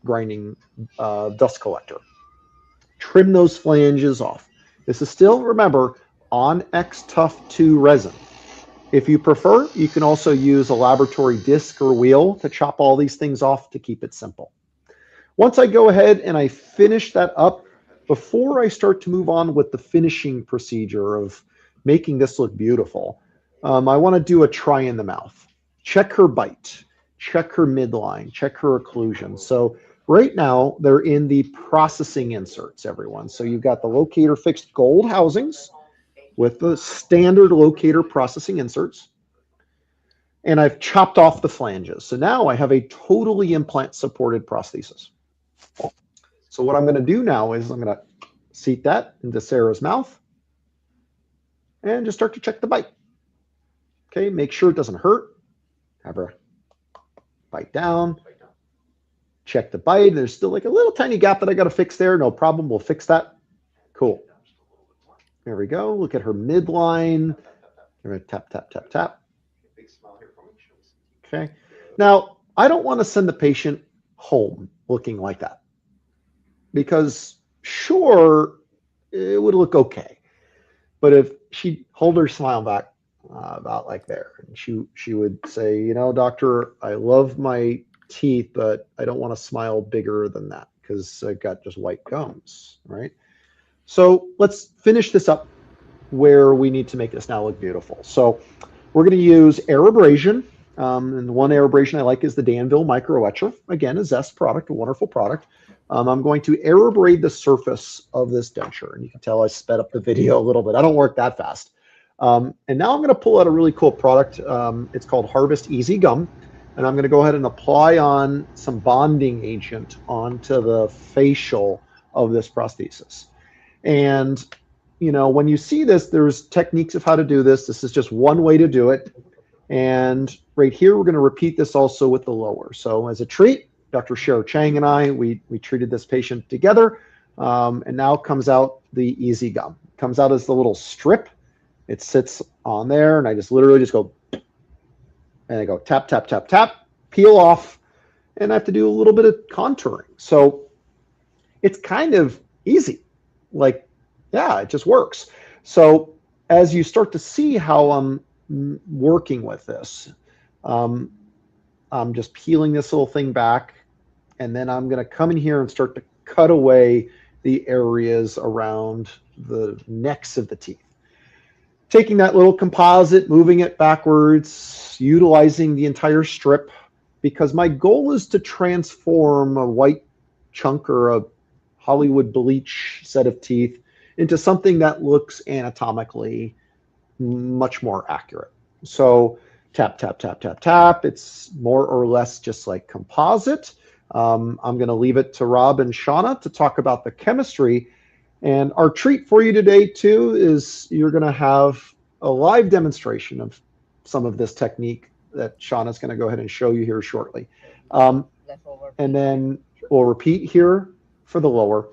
grinding dust collector. Trim those flanges off. This is still, remember, on X Tough 2 resin. If you prefer, you can also use a laboratory disc or wheel to chop all these things off to keep it simple. Once I go ahead and I finish that up, before I start to move on with the finishing procedure of making this look beautiful, I want to do a try in the mouth. Check her bite, check her midline, check her occlusion. So right now, they're in the processing inserts, everyone. So you've got the Locator fixed gold housings with the standard Locator processing inserts. And I've chopped off the flanges. So now I have a totally implant-supported prosthesis. So what I'm going to do now is I'm going to seat that into Sarah's mouth and just start to check the bite. Okay, make sure it doesn't hurt. Have her bite down. Check the bite. There's still like a little tiny gap that I got to fix there. No problem. We'll fix that. Cool. There we go. Look at her midline. Tap, tap, tap, tap. Okay. Now, I don't want to send the patient home looking like that, because sure, it would look okay. But if she hold her smile back about like there, and she would say, you know, doctor, I love my teeth, but I don't want to smile bigger than that because I got just white gums, right? So let's finish this up where we need to make this now look beautiful. So we're going to use air abrasion. And the one air abrasion I like is the Danville Micro Etcher. Again, a Zest product, a wonderful product. I'm going to air abrade the surface of this denture. And you can tell I sped up the video a little bit. I don't work that fast. And now I'm going to pull out a really cool product. It's called Harvest EasyGum. And I'm going to go ahead and apply on some bonding agent onto the facial of this prosthesis. And, you know, when you see this, there's techniques of how to do this. This is just one way to do it. And right here, we're going to repeat this also with the lower. So as a treat, Dr. Cher Chang and I, we treated this patient together. And now comes out the EasyGum. Comes out as the little strip. It sits on there, and I just literally just go, and I go tap, tap, tap, tap, peel off, and I have to do a little bit of contouring. So it's kind of easy. Like, yeah, it just works. So as you start to see how I'm working with this, I'm just peeling this little thing back, and then I'm going to come in here and start to cut away the areas around the necks of the teeth. Taking that little composite, moving it backwards, utilizing the entire strip, because my goal is to transform a white chunk or a Hollywood bleach set of teeth into something that looks anatomically much more accurate. So tap, tap, tap, tap, tap. It's more or less just like composite. I'm going to leave it to Rob and Shauna to talk about the chemistry. And our treat for you today, too, is you're going to have a live demonstration of some of this technique that Shauna's going to go ahead and show you here shortly. And then we'll repeat here for the lower.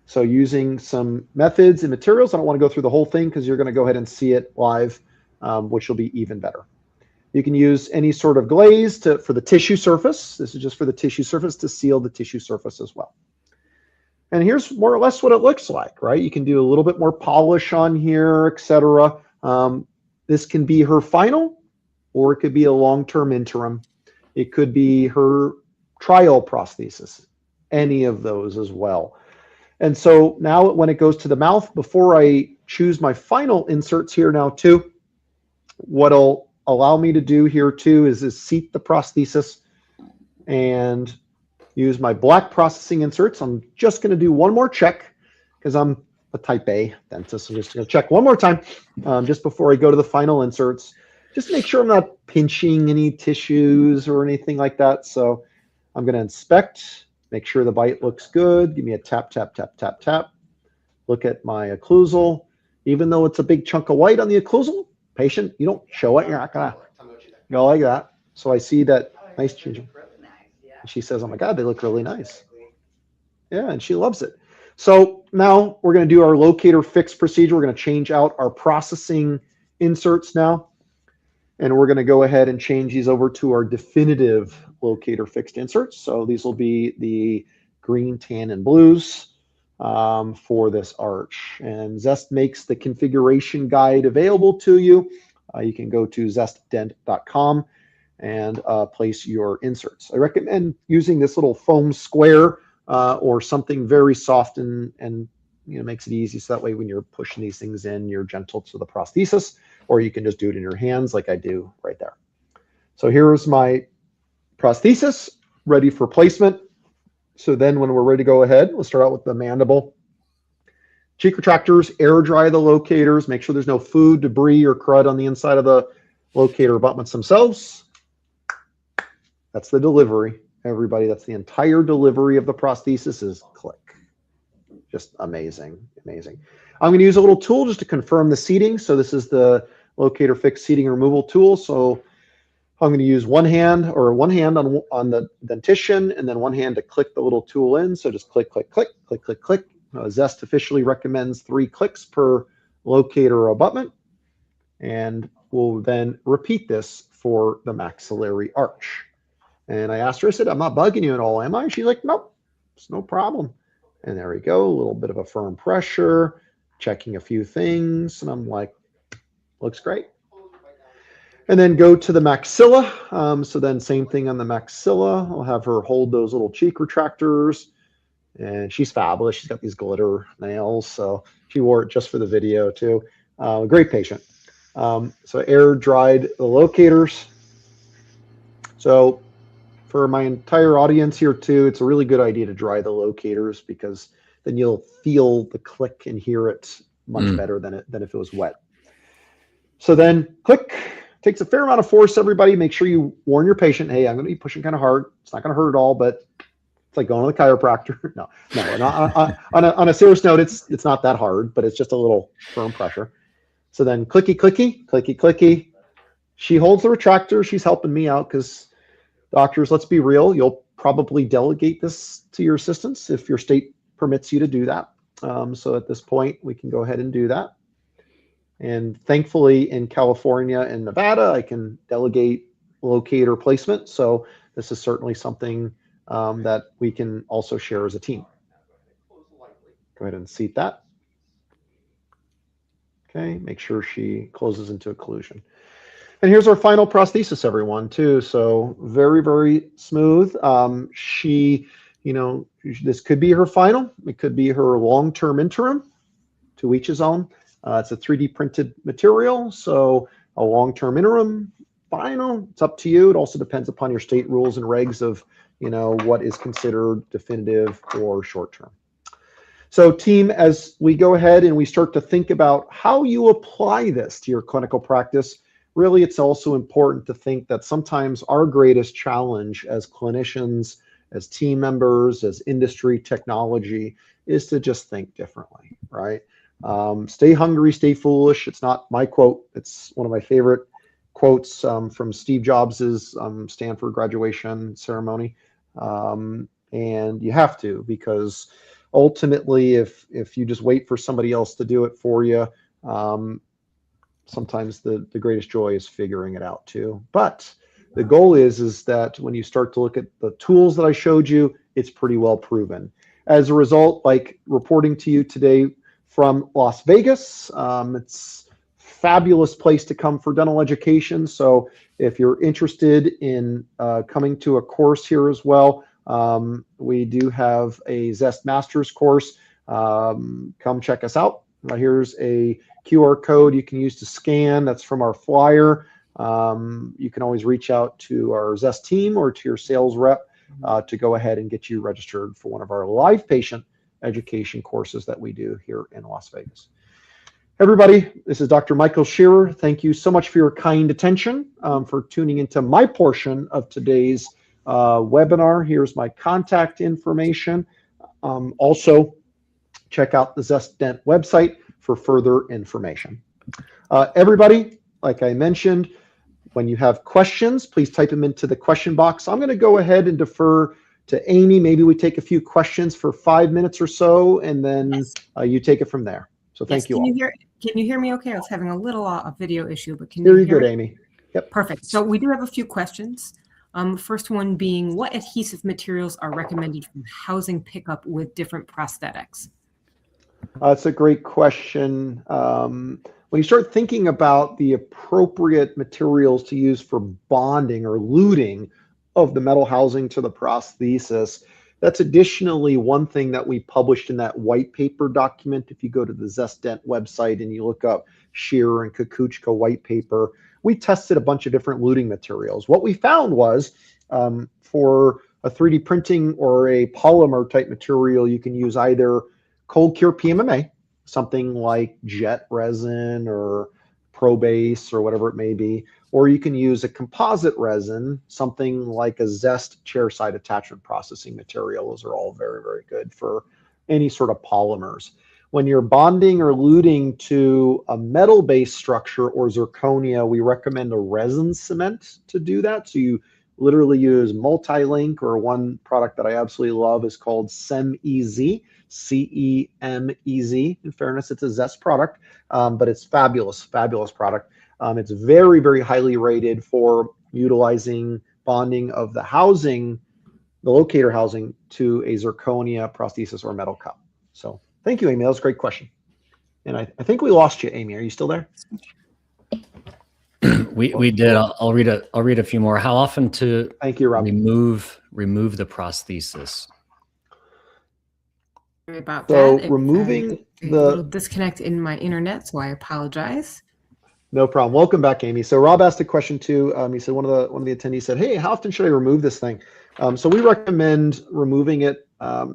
So using some methods and materials. I don't want to go through the whole thing because you're going to go ahead and see it live, which will be even better. You can use any sort of glaze for the tissue surface. This is just for the tissue surface to seal the tissue surface as well. And here's more or less what it looks like, right? You can do a little bit more polish on here, etc. This can be her final, or it could be a long-term interim. It could be her trial prosthesis, any of those as well. And so now when it goes to the mouth, before I choose my final inserts here now too, what'll allow me to do here too is seat the prosthesis and use my black processing inserts. I'm just going to do one more check because I'm a type A dentist. I'm just going to check one more time just before I go to the final inserts. Just make sure I'm not pinching any tissues or anything like that. So I'm going to inspect, make sure the bite looks good. Give me a tap, tap, tap, tap, tap. Look at my occlusal. Even though it's a big chunk of white on the occlusal, patient, you don't show it. You're not going to go like that. So I see that nice gingiva. And she says, oh my God, they look really nice. Yeah, and she loves it. So now we're going to do our locator fix procedure. We're going to change out our processing inserts now. And we're going to go ahead and change these over to our definitive locator fixed inserts. So these will be the green, tan, and blues for this arch. And Zest makes the configuration guide available to you. You can go to zestdent.com and place your inserts. I recommend using this little foam square or something very soft and makes it easy. So that way when you're pushing these things in, you're gentle to the prosthesis, or you can just do it in your hands like I do right there. So here's my prosthesis ready for placement. So then when we're ready to go ahead, we'll start out with the mandible. Cheek retractors, air dry the locators, make sure there's no food, debris, or crud on the inside of the locator abutments themselves. That's the delivery, everybody. That's the entire delivery of the prosthesis is click. Just amazing, amazing. I'm going to use a little tool just to confirm the seating. So this is the locator fix seating removal tool. So I'm going to use one hand on the dentition and then one hand to click the little tool in. So just click, click, click, click, click, click. Zest officially recommends 3 clicks per locator abutment. And we'll then repeat this for the maxillary arch. And I asked her, I said, I'm not bugging you at all, am I? She's like, nope, it's no problem. And there we go, a little bit of a firm pressure, checking a few things. And I'm like, looks great. And then go to the maxilla. So then same thing on the maxilla. I'll have her hold those little cheek retractors. And she's fabulous. She's got these glitter nails. So she wore it just for the video too. Great patient. So air dried the locators. So for my entire audience here too, it's a really good idea to dry the locators because then you'll feel the click and hear it much better than if it was wet. So then click, takes a fair amount of force, everybody. Make sure you warn your patient, hey, I'm going to be pushing kind of hard. It's not going to hurt at all, but it's like going to the chiropractor. No, on a serious note, it's not that hard, but it's just a little firm pressure. So then clicky, clicky, clicky, clicky. She holds the retractor. She's helping me out because doctors, let's be real, you'll probably delegate this to your assistants if your state permits you to do that. So at this point, we can go ahead and do that. And thankfully in California and Nevada, I can delegate locator placement. So this is certainly something that we can also share as a team. Go ahead and seat that. Okay, make sure she closes into occlusion. And here's our final prosthesis, everyone, too. So very, very smooth. This could be her final. It could be her long-term interim, to each his own. It's a 3D printed material. So a long-term interim, final, it's up to you. It also depends upon your state rules and regs of, what is considered definitive or short-term. So team, as we go ahead and we start to think about how you apply this to your clinical practice, really, it's also important to think that sometimes our greatest challenge as clinicians, as team members, as industry technology, is to just think differently, right? Stay hungry, stay foolish. It's not my quote. It's one of my favorite quotes from Steve Jobs's Stanford graduation ceremony. And you have to, because ultimately, if you just wait for somebody else to do it for you, sometimes the greatest joy is figuring it out too. But the goal is that when you start to look at the tools that I showed you, it's pretty well proven. As a result, like reporting to you today from Las Vegas, it's a fabulous place to come for dental education. So if you're interested in coming to a course here as well, we do have a Zest Masters course. Come check us out. Here's a QR code you can use to scan. That's from our flyer. You can always reach out to our Zest team or to your sales rep to go ahead and get you registered for one of our live patient education courses that we do here in Las Vegas. Everybody, this is Dr. Michael Shearer. Thank you so much for your kind attention, for tuning into my portion of today's webinar. Here's my contact information. Also, check out the Zest Dent website for further information. Everybody, like I mentioned, when you have questions, please type them into the question box. I'm going to go ahead and defer to Amy. Maybe we take a few questions for 5 minutes or so, and then you take it from there. So thank you all. Can you hear me okay? I was having a little video issue, but can you Very hear good, me? Amy. Yep. Perfect. So we do have a few questions. First one being, what adhesive materials are recommended for housing pickup with different prosthetics? That's a great question. When you start thinking about the appropriate materials to use for bonding or luting of the metal housing to the prosthesis, that's additionally one thing that we published in that white paper document. If you go to the Zest Dent website and you look up Shearer and Kukuchka white paper, we tested a bunch of different luting materials. What we found was for a 3D printing or a polymer type material, you can use either cold cure PMMA, something like jet resin or ProBase or whatever it may be, or you can use a composite resin, something like a Zest chairside attachment processing material. Those are all very, very good for any sort of polymers. When you're bonding or luting to a metal-based structure or zirconia, we recommend a resin cement to do that. So you literally use multi-link, or one product that I absolutely love is called CEMEZ, CEMEZ. In fairness, it's a Zest product, but it's fabulous, fabulous product. It's very, very highly rated for utilizing bonding of the housing, the locator housing, to a zirconia prosthesis or metal cup. So thank you, Amy. That was a great question. And I think we lost you, Amy. Are you still there? We did. I'll read a few more. How often to Thank you, Rob. remove the prosthesis? Sorry about So that. removing a little disconnect in my internet, so I apologize. No problem. Welcome back, Amy. So Rob asked a question too. He said one of the attendees said, "Hey, how often should I remove this thing?" So we recommend removing it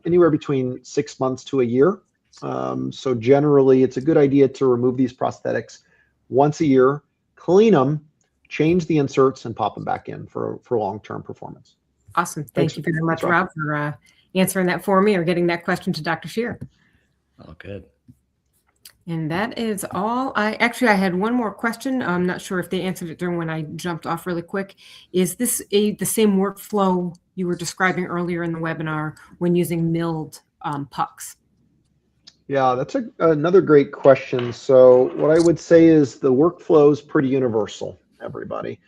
anywhere between 6 months to a year. So generally, it's a good idea to remove these prosthetics once a year, clean them, change the inserts, and pop them back in for long-term performance. Awesome. Thank you very much, Rob, for answering that for me or getting that question to Dr. Shearer. Oh, good. And that is all. I had one more question. I'm not sure if they answered it during when I jumped off really quick. Is this the same workflow you were describing earlier in the webinar when using milled pucks? Yeah, that's another great question. So what I would say is the workflow is pretty universal, everybody,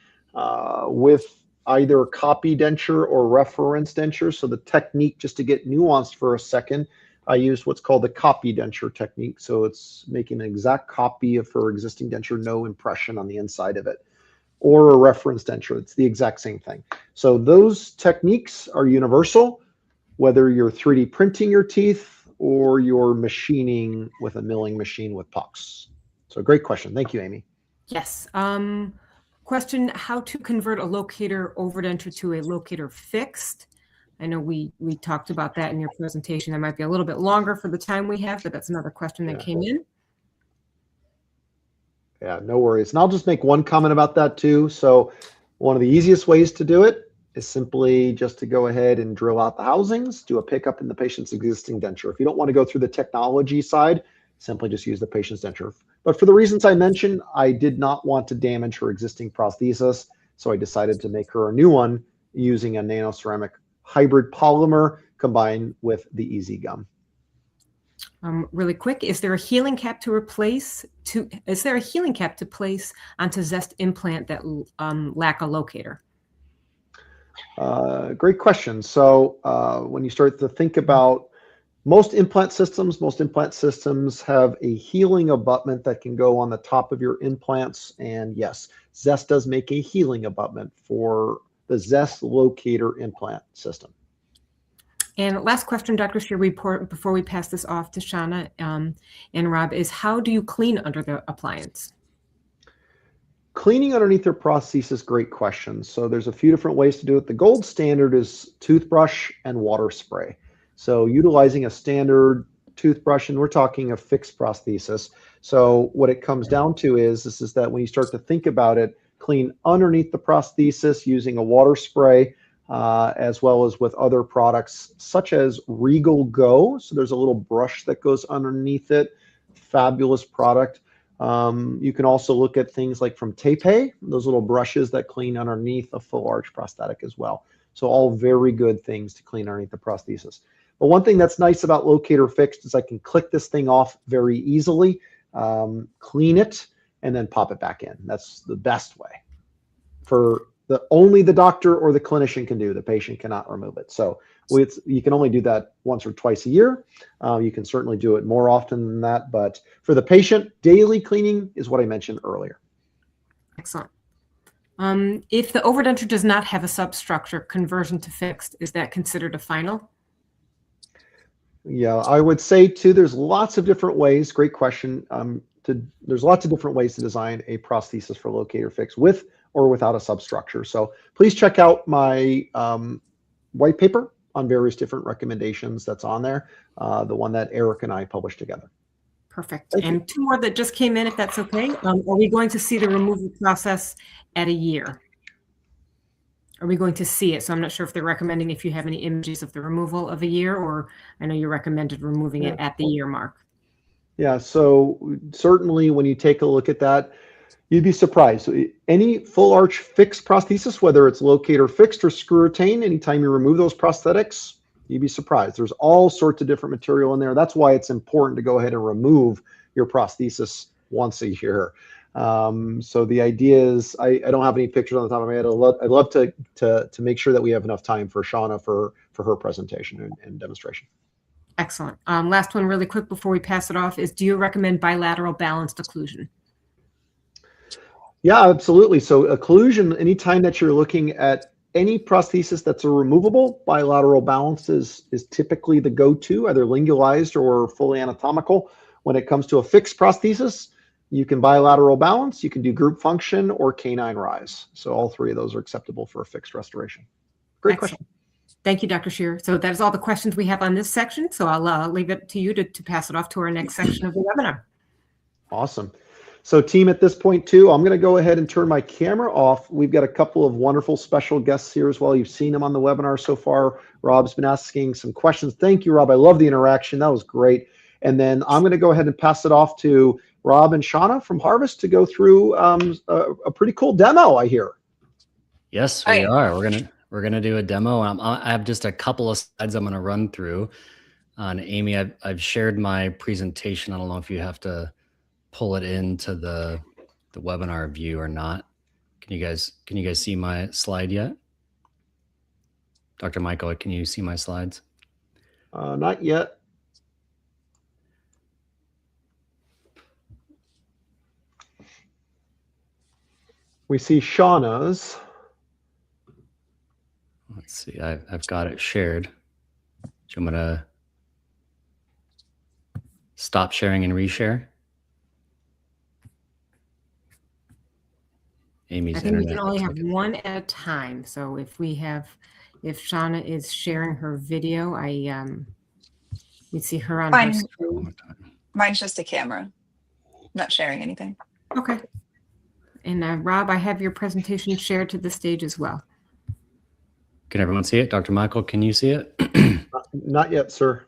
with either copy denture or reference denture. So the technique, just to get nuanced for a second, I use what's called the copy denture technique. So it's making an exact copy of her existing denture, no impression on the inside of it, or a reference denture. It's the exact same thing. So those techniques are universal, whether you're 3D printing your teeth or you're machining with a milling machine with pucks. So great question. Thank you, Amy. Yes. Question, how to convert a locator overdenture to a locator fixed? I know we talked about that in your presentation. That might be a little bit longer for the time we have, but that's another question that came in. Yeah, no worries. And I'll just make one comment about that too. So one of the easiest ways to do it is simply just to go ahead and drill out the housings, do a pickup in the patient's existing denture. If you don't want to go through the technology side, simply just use the patient's denture. But for the reasons I mentioned, I did not want to damage her existing prosthesis, so I decided to make her a new one using a nanoceramic hybrid polymer combined with the EasyGum. Really quick, is there a healing cap to place onto Zest implant that lack a locator? Great question. So when you start to think about most implant systems have a healing abutment that can go on the top of your implants. And yes, Zest does make a healing abutment for the Zest Locator implant system. And last question, Dr. Shearer, before we pass this off to Shauna and Rob, is how do you clean under the appliance? cleaning underneath their prosthesis, great question. So there's a few different ways to do it. The gold standard is toothbrush and water spray. So utilizing a standard toothbrush, and we're talking a fixed prosthesis. So what it comes down to is that when you start to think about it, clean underneath the prosthesis using a water spray, as well as with other products such as Regal Go. So there's a little brush that goes underneath it. Fabulous product. You can also look at things like from Tape, those little brushes that clean underneath a full arch prosthetic as well. So all very good things to clean underneath the prosthesis. But one thing that's nice about Locator Fixed is I can click this thing off very easily, clean it, and then pop it back in. That's the best way. For only the doctor or the clinician can do. The patient cannot remove it. So you can only do that once or twice a year. You can certainly do it more often than that, but for the patient, daily cleaning is what I mentioned earlier. Excellent. If the overdenture does not have a substructure, conversion to fixed, is that considered a final? Yeah, I would say too, there's lots of different ways. Great question. There's lots of different ways to design a prosthesis for Locator Fix with or without a substructure. So please check out my white paper on various different recommendations that's on there, the one that Eric and I published together. Perfect. And two more that just came in, if that's okay. Are we going to see the removal process at a year? Are we going to see it? So I'm not sure if they're recommending if you have any images of the removal of a year, or I know you recommended removing it at the year mark. Yeah, so certainly when you take a look at that, you'd be surprised. So any full arch fixed prosthesis, whether it's Locator Fixed or screw retained, anytime you remove those prosthetics, you'd be surprised. There's all sorts of different material in there. That's why it's important to go ahead and remove your prosthesis once a year. So the idea is, I don't have any pictures on the top of my head. I'd love to make sure that we have enough time for Shauna for her presentation and demonstration. Excellent. Last one really quick before we pass it off is, do you recommend bilateral balanced occlusion? Yeah, absolutely. So occlusion, anytime that you're looking at any prosthesis that's a removable, bilateral balance is typically the go-to, either lingualized or fully anatomical. When it comes to a fixed prosthesis, you can bilateral balance, you can do group function or canine rise. So all three of those are acceptable for a fixed restoration. Great question. Thank you, Dr. Shearer. So that is all the questions we have on this section. So I'll leave it to you to pass it off to our next section of the webinar. Awesome. So team, at this point too, I'm going to go ahead and turn my camera off. We've got a couple of wonderful special guests here as well. You've seen them on the webinar so far. Rob's been asking some questions. Thank you, Rob. I love the interaction. That was great. And then I'm going to go ahead and pass it off to Rob and Shauna from Harvest to go through a pretty cool demo, I hear. Yes, we are. We're gonna do a demo. I have just a couple of slides I'm going to run through. And Amy, I've shared my presentation. I don't know if you have to pull it into the webinar view or not. Can you guys see my slide yet? Dr. Michael, can you see my slides? Not yet. We see Shauna's. Let's see, I've got it shared. So I'm gonna stop sharing and reshare. Amy's I think internet. we can only have one at a time. So if Shauna is sharing her video, you see her on her screen. Mine's just a camera, not sharing anything. Okay. And Rob, I have your presentation shared to the stage as well. Can everyone see it? Dr. Michael, can you see it? Not yet, sir.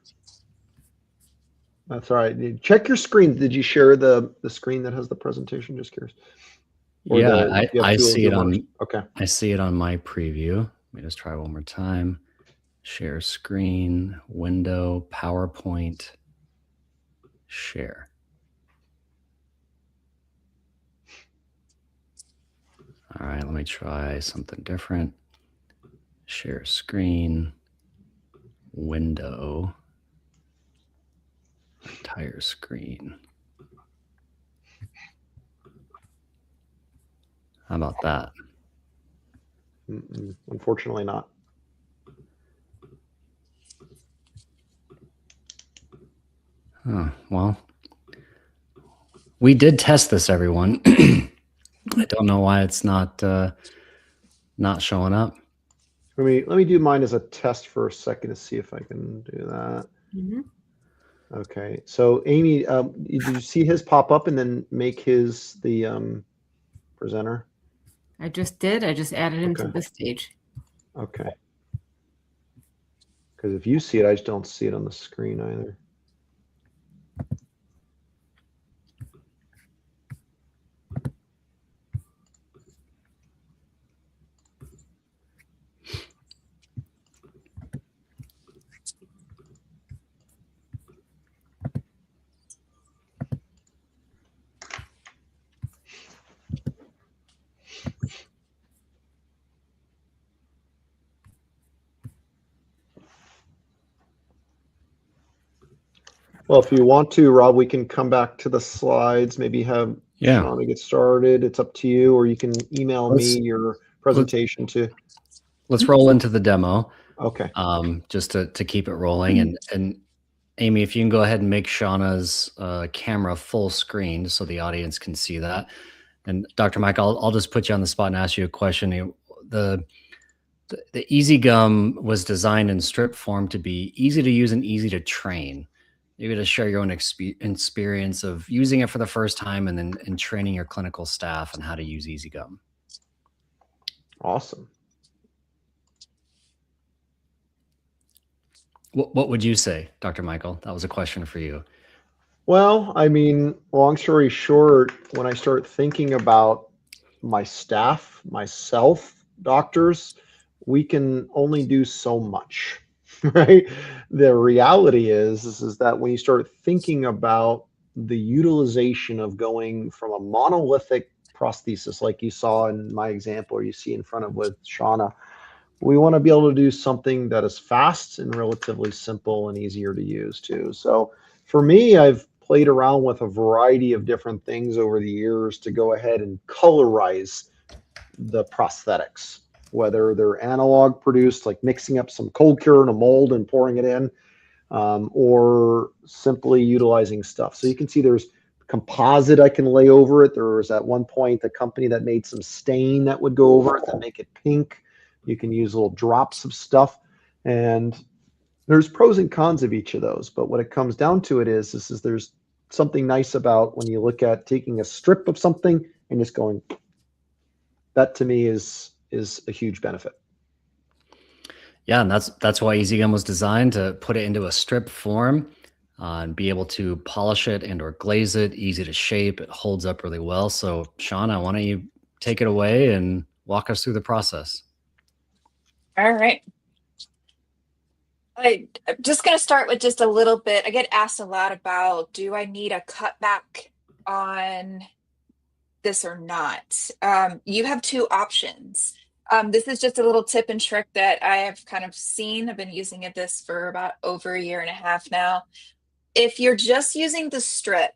That's all right. Check your screen. Did you share the screen that has the presentation? Just curious. Or yeah, I see it on. Okay. I see it on my preview. Let me just try one more time. Share screen, window, PowerPoint, share. All right, let me try something different. Share screen, window, entire screen. How about that? Unfortunately not. Well, we did test this, everyone. I don't know why it's not showing up. Let me do mine as a test for a second to see if I can do that. Mhm. Okay, so Amy, did you see his pop up and then make his the presenter? I just did. I just added him to Okay. this stage. Okay. Because if you see it, I just don't see it on the screen either. Well, if you want to, Rob, we can come back to the slides, maybe have Shauna get started. It's up to you, or you can email me your presentation too. Let's roll into the demo. Okay. Just to keep it rolling. And Amy, if you can go ahead and make Shauna's camera full screen so the audience can see that. And Dr. Mike, I'll just put you on the spot and ask you a question. The EasyGum was designed in strip form to be easy to use and easy to train. Maybe to share your own experience of using it for the first time and then training your clinical staff on how to use EasyGum. Awesome. What would you say, Dr. Michael? That was a question for you. Well, I mean, long story short, when I start thinking about my staff, myself, doctors, we can only do so much, right? The reality is that when you start thinking about the utilization of going from a monolithic prosthesis, like you saw in my example, or you see in front of with Shauna, we want to be able to do something that is fast and relatively simple and easier to use too. So for me, I've played around with a variety of different things over the years to go ahead and colorize the prosthetics, whether they're analog produced, like mixing up some cold cure in a mold and pouring it in, or simply utilizing stuff. So you can see there's composite I can lay over it. There was at one point a company that made some stain that would go over it to make it pink. You can use little drops of stuff, and there's pros and cons of each of those. But what it comes down to it is there's something nice about when you look at taking a strip of something and just going, that to me is a huge benefit. Yeah, and that's why EasyGum was designed, to put it into a strip form and be able to polish it and or glaze it, easy to shape. It holds up really well. So Shauna, why don't you take it away and walk us through the process? All right. I'm just going to start with just a little bit. I get asked a lot about, do I need a cutback on this or not? You have two options. This is just a little tip and trick that I have kind of seen. I've been using this for about over 1.5 years now. If you're just using the strip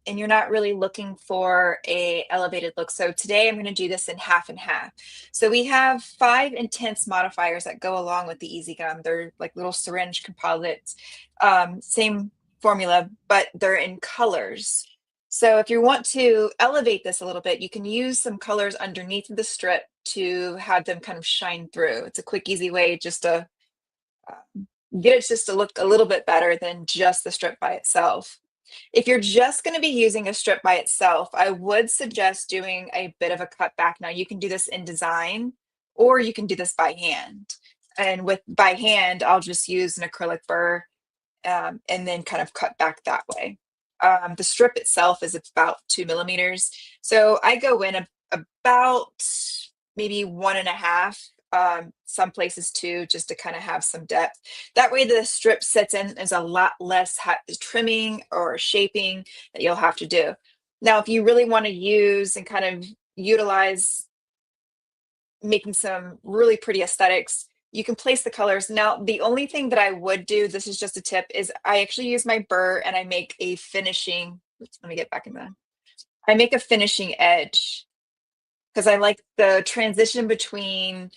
and you're not really looking for a elevated look. So today I'm going to do this in half and half. So we have 5 intense modifiers that go along with the EasyGum. They're like little syringe composites, same formula, but they're in colors. So if you want to elevate this a little bit, you can use some colors underneath the strip to have them kind of shine through. It's a quick, easy way just to get it just to look a little bit better than just the strip by itself. If you're just going to be using a strip by itself, I would suggest doing a bit of a cutback. Now you can do this in design, or you can do this by hand. And with by hand, I'll just use an acrylic burr and then kind of cut back that way. The strip itself is about 2 millimeters. So I go in about maybe 1.5, some places 2, just to kind of have some depth. That way the strip sets in, is a lot less trimming or shaping that you'll have to do. Now, if you really want to use and kind of utilize making some really pretty aesthetics, you can place the colors. Now, the only thing that I would do, this is just a tip, is I actually use my burr and I make a finishing, let me get back in that. I make a finishing edge because I like the transition between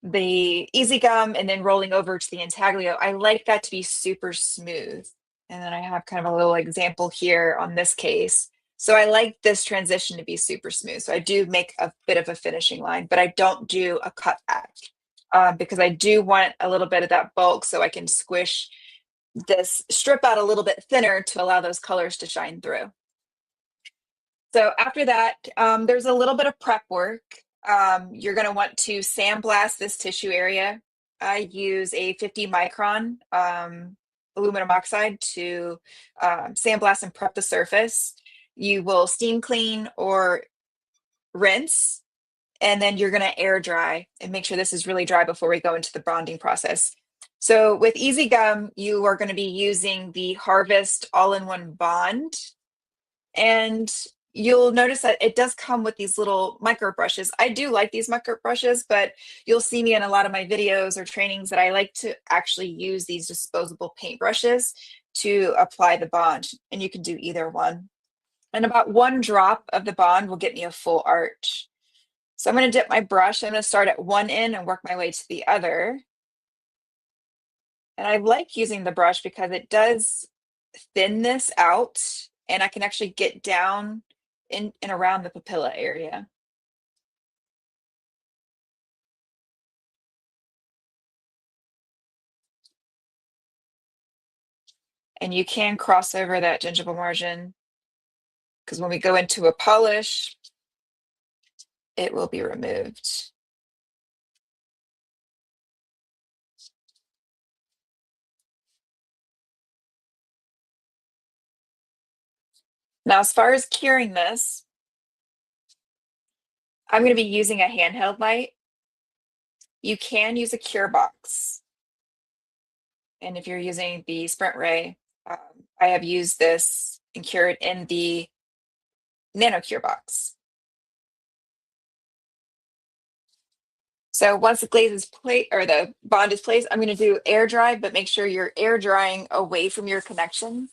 the EasyGum and then rolling over to the intaglio. I like that to be super smooth. And then I have kind of a little example here on this case. So I like this transition to be super smooth. So I do make a bit of a finishing line, but I don't do a cutback because I do want a little bit of that bulk so I can squish this strip out a little bit thinner to allow those colors to shine through. So after that, there's a little bit of prep work. You're going to want to sandblast this tissue area. I use a 50 micron aluminum oxide to sandblast and prep the surface. You will steam clean or rinse, and then you're going to air dry and make sure this is really dry before we go into the bonding process. So with EasyGum, you are going to be using the Harvest all-in-one bond, and you'll notice that it does come with these little micro brushes. I do like these micro brushes, but you'll see me in a lot of my videos or trainings that I like to actually use these disposable paint brushes to apply the bond, and you can do either one. And about 1 drop of the bond will get me a full arch. So I'm going to dip my brush. I'm going to start at one end and work my way to the other. And I like using the brush because it does thin this out, and I can actually get down in and around the papilla area. And you can cross over that gingival margin because when we go into a polish, it will be removed. Now, as far as curing this, I'm going to be using a handheld light. You can use a cure box. And if you're using the Sprint Ray, I have used this and cured in the Nano Cure box. So once the glaze is placed or the bond is placed, I'm going to do air dry, but make sure you're air drying away from your connection.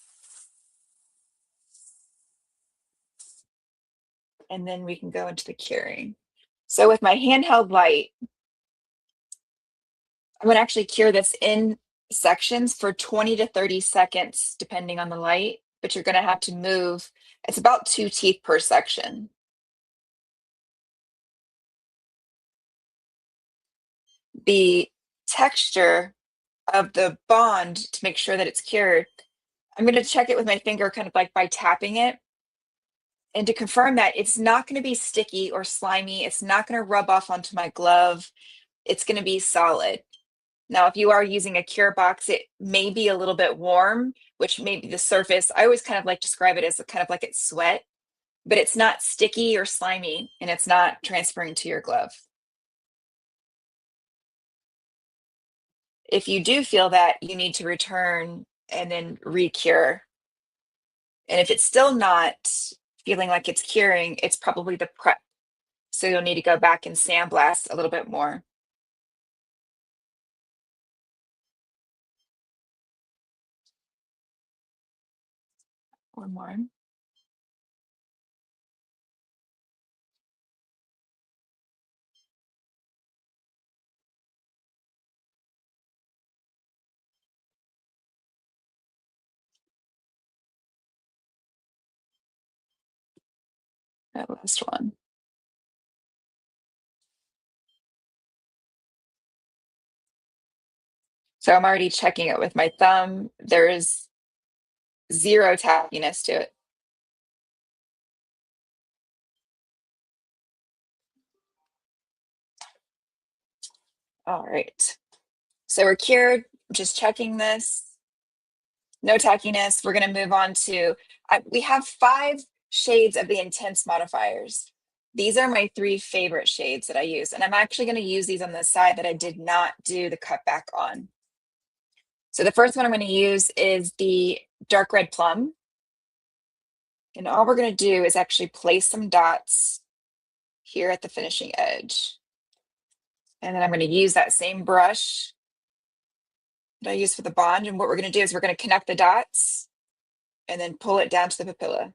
And then we can go into the curing. So with my handheld light, I'm going to actually cure this in sections for 20 to 30 seconds, depending on the light, but you're going to have to move. It's about 2 teeth per section. The texture of the bond to make sure that it's cured, I'm going to check it with my finger, kind of like by tapping it. And to confirm that it's not going to be sticky or slimy, it's not going to rub off onto my glove, it's going to be solid. Now, if you are using a cure box, it may be a little bit warm, which may be the surface. I always kind of like to describe it as kind of like it's sweat, but it's not sticky or slimy, and it's not transferring to your glove. If you do feel that, you need to return and then re-cure. And if it's still not feeling like it's curing, it's probably the prep. So you'll need to go back and sandblast a little bit more. One more. That last one. So I'm already checking it with my thumb. There is 0 tappiness to it. All right. So we're cured. Just checking this. No tackiness. We're going to move on to, we have 5 shades of the intense modifiers. These are my 3 favorite shades that I use. And I'm actually going to use these on the side that I did not do the cutback on. So the first one I'm going to use is the dark red plum. And all we're going to do is actually place some dots here at the finishing edge. And then I'm going to use that same brush that I used for the bond. And what we're going to do is we're going to connect the dots and then pull it down to the papilla.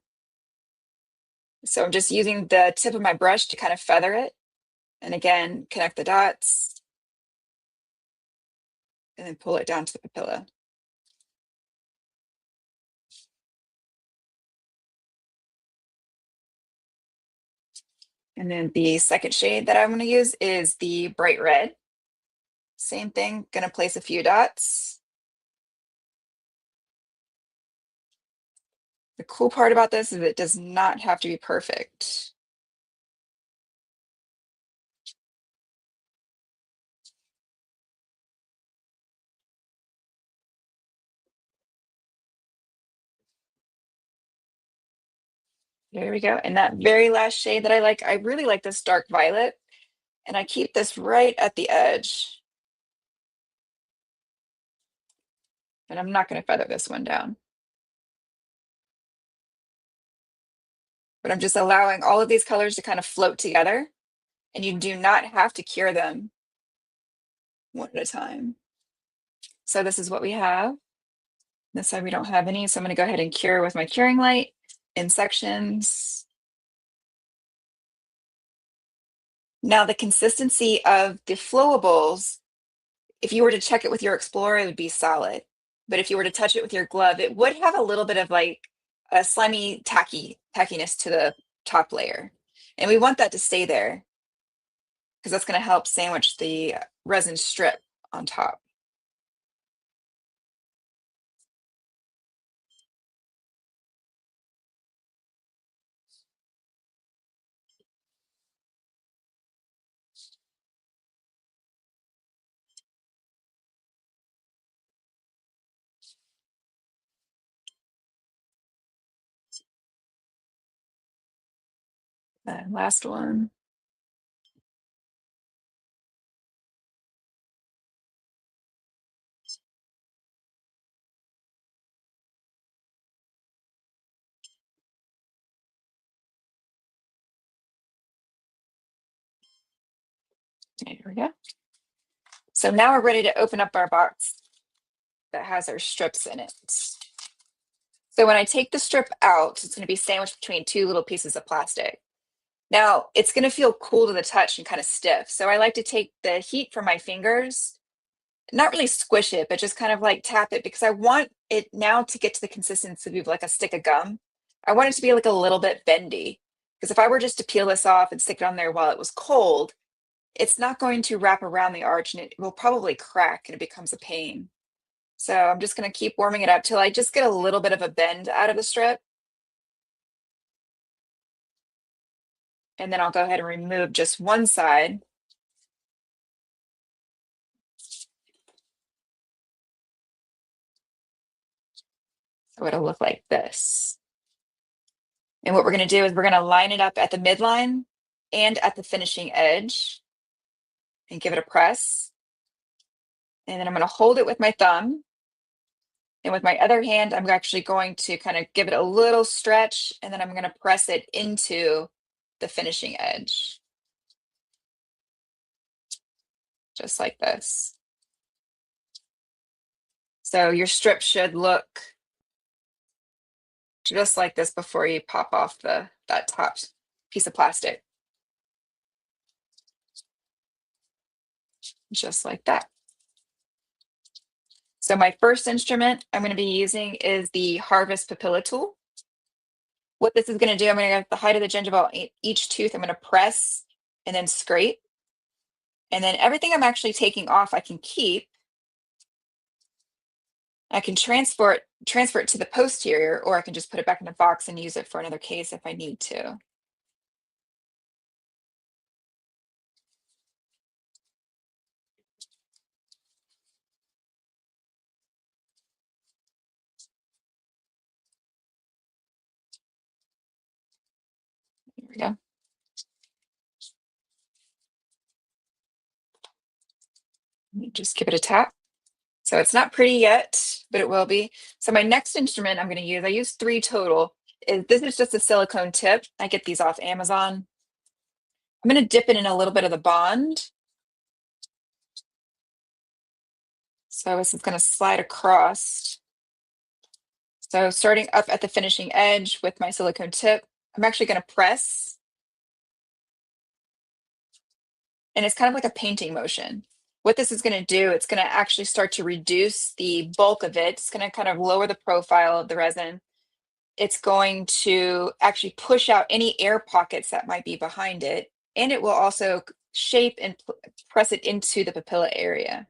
So I'm just using the tip of my brush to kind of feather it. And again, connect the dots and then pull it down to the papilla. And then the second shade that I'm going to use is the bright red. Same thing, going to place a few dots. The cool part about this is it does not have to be perfect. There we go. And that very last shade that I really like this dark violet. And I keep this right at the edge. And I'm not going to feather this one down. But I'm just allowing all of these colors to kind of float together. And you do not have to cure them one at a time. So this is what we have. This side we don't have any, so I'm going to go ahead and cure with my curing light in sections. Now the consistency of the flowables, if you were to check it with your Explorer, it would be solid. But if you were to touch it with your glove, it would have a little bit of like a slimy tackiness to the top layer. And we want that to stay there because that's going to help sandwich the resin strip on top. Last one. There we go. So now we're ready to open up our box that has our strips in it. So when I take the strip out, it's going to be sandwiched between two little pieces of plastic. Now it's going to feel cool to the touch and kind of stiff. So I like to take the heat from my fingers, not really squish it, but just kind of like tap it because I want it now to get to the consistency of like a stick of gum. I want it to be like a little bit bendy because if I were just to peel this off and stick it on there while it was cold, it's not going to wrap around the arch and it will probably crack and it becomes a pain. So I'm just going to keep warming it up till I just get a little bit of a bend out of the strip. And then I'll go ahead and remove just one side. So it'll look like this. And what we're going to do is we're going to line it up at the midline and at the finishing edge and give it a press. And then I'm going to hold it with my thumb. And with my other hand, I'm actually going to kind of give it a little stretch and then I'm going to press it into the finishing edge. Just like this. So your strip should look just like this before you pop off that top piece of plastic. Just like that. So my first instrument I'm going to be using is the Harvest Papilla tool. What this is going to do, I'm going to go at the height of the gingiva, each tooth, I'm going to press and then scrape. And then everything I'm actually taking off, I can keep. I can transfer it to the posterior, or I can just put it back in the box and use it for another case if I need to. Here we go. Let me just give it a tap. So it's not pretty yet, but it will be. So my next instrument I'm going to use, I use 3 total. This is just a silicone tip. I get these off Amazon. I'm going to dip it in a little bit of the bond. So this is going to slide across. So starting up at the finishing edge with my silicone tip, I'm actually going to press. And it's kind of like a painting motion. What this is going to do, it's going to actually start to reduce the bulk of it. It's going to kind of lower the profile of the resin. it's going to actually push out any air pockets that might be behind it. And it will also shape and press it into the papilla area.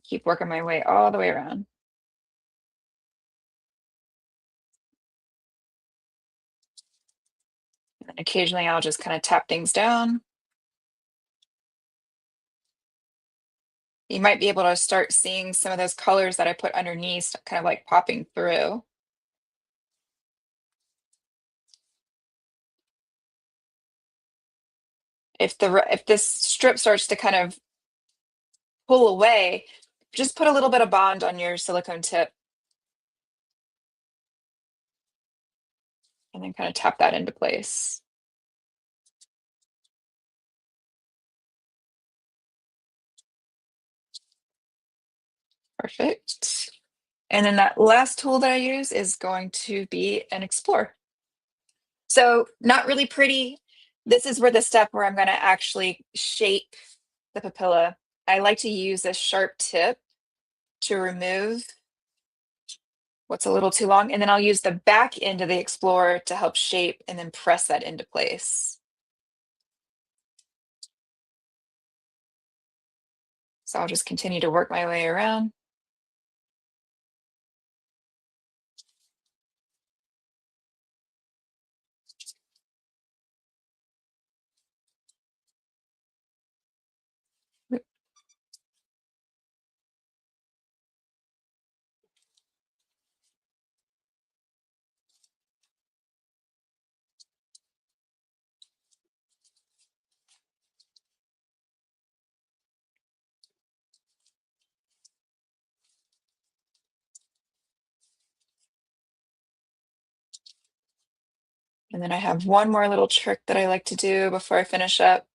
Keep working my way all the way around. And occasionally I'll just kind of tap things down. You might be able to start seeing some of those colors that I put underneath kind of like popping through. If this strip starts to kind of pull away, just put a little bit of bond on your silicone tip. And then kind of tap that into place. Perfect. And then that last tool that I use is going to be an Explorer. So not really pretty. This is where the step where I'm going to actually shape the papilla. I like to use a sharp tip to remove what's a little too long. And then I'll use the back end of the Explorer to help shape and then press that into place. So I'll just continue to work my way around. And then I have one more little trick that I like to do before I finish up.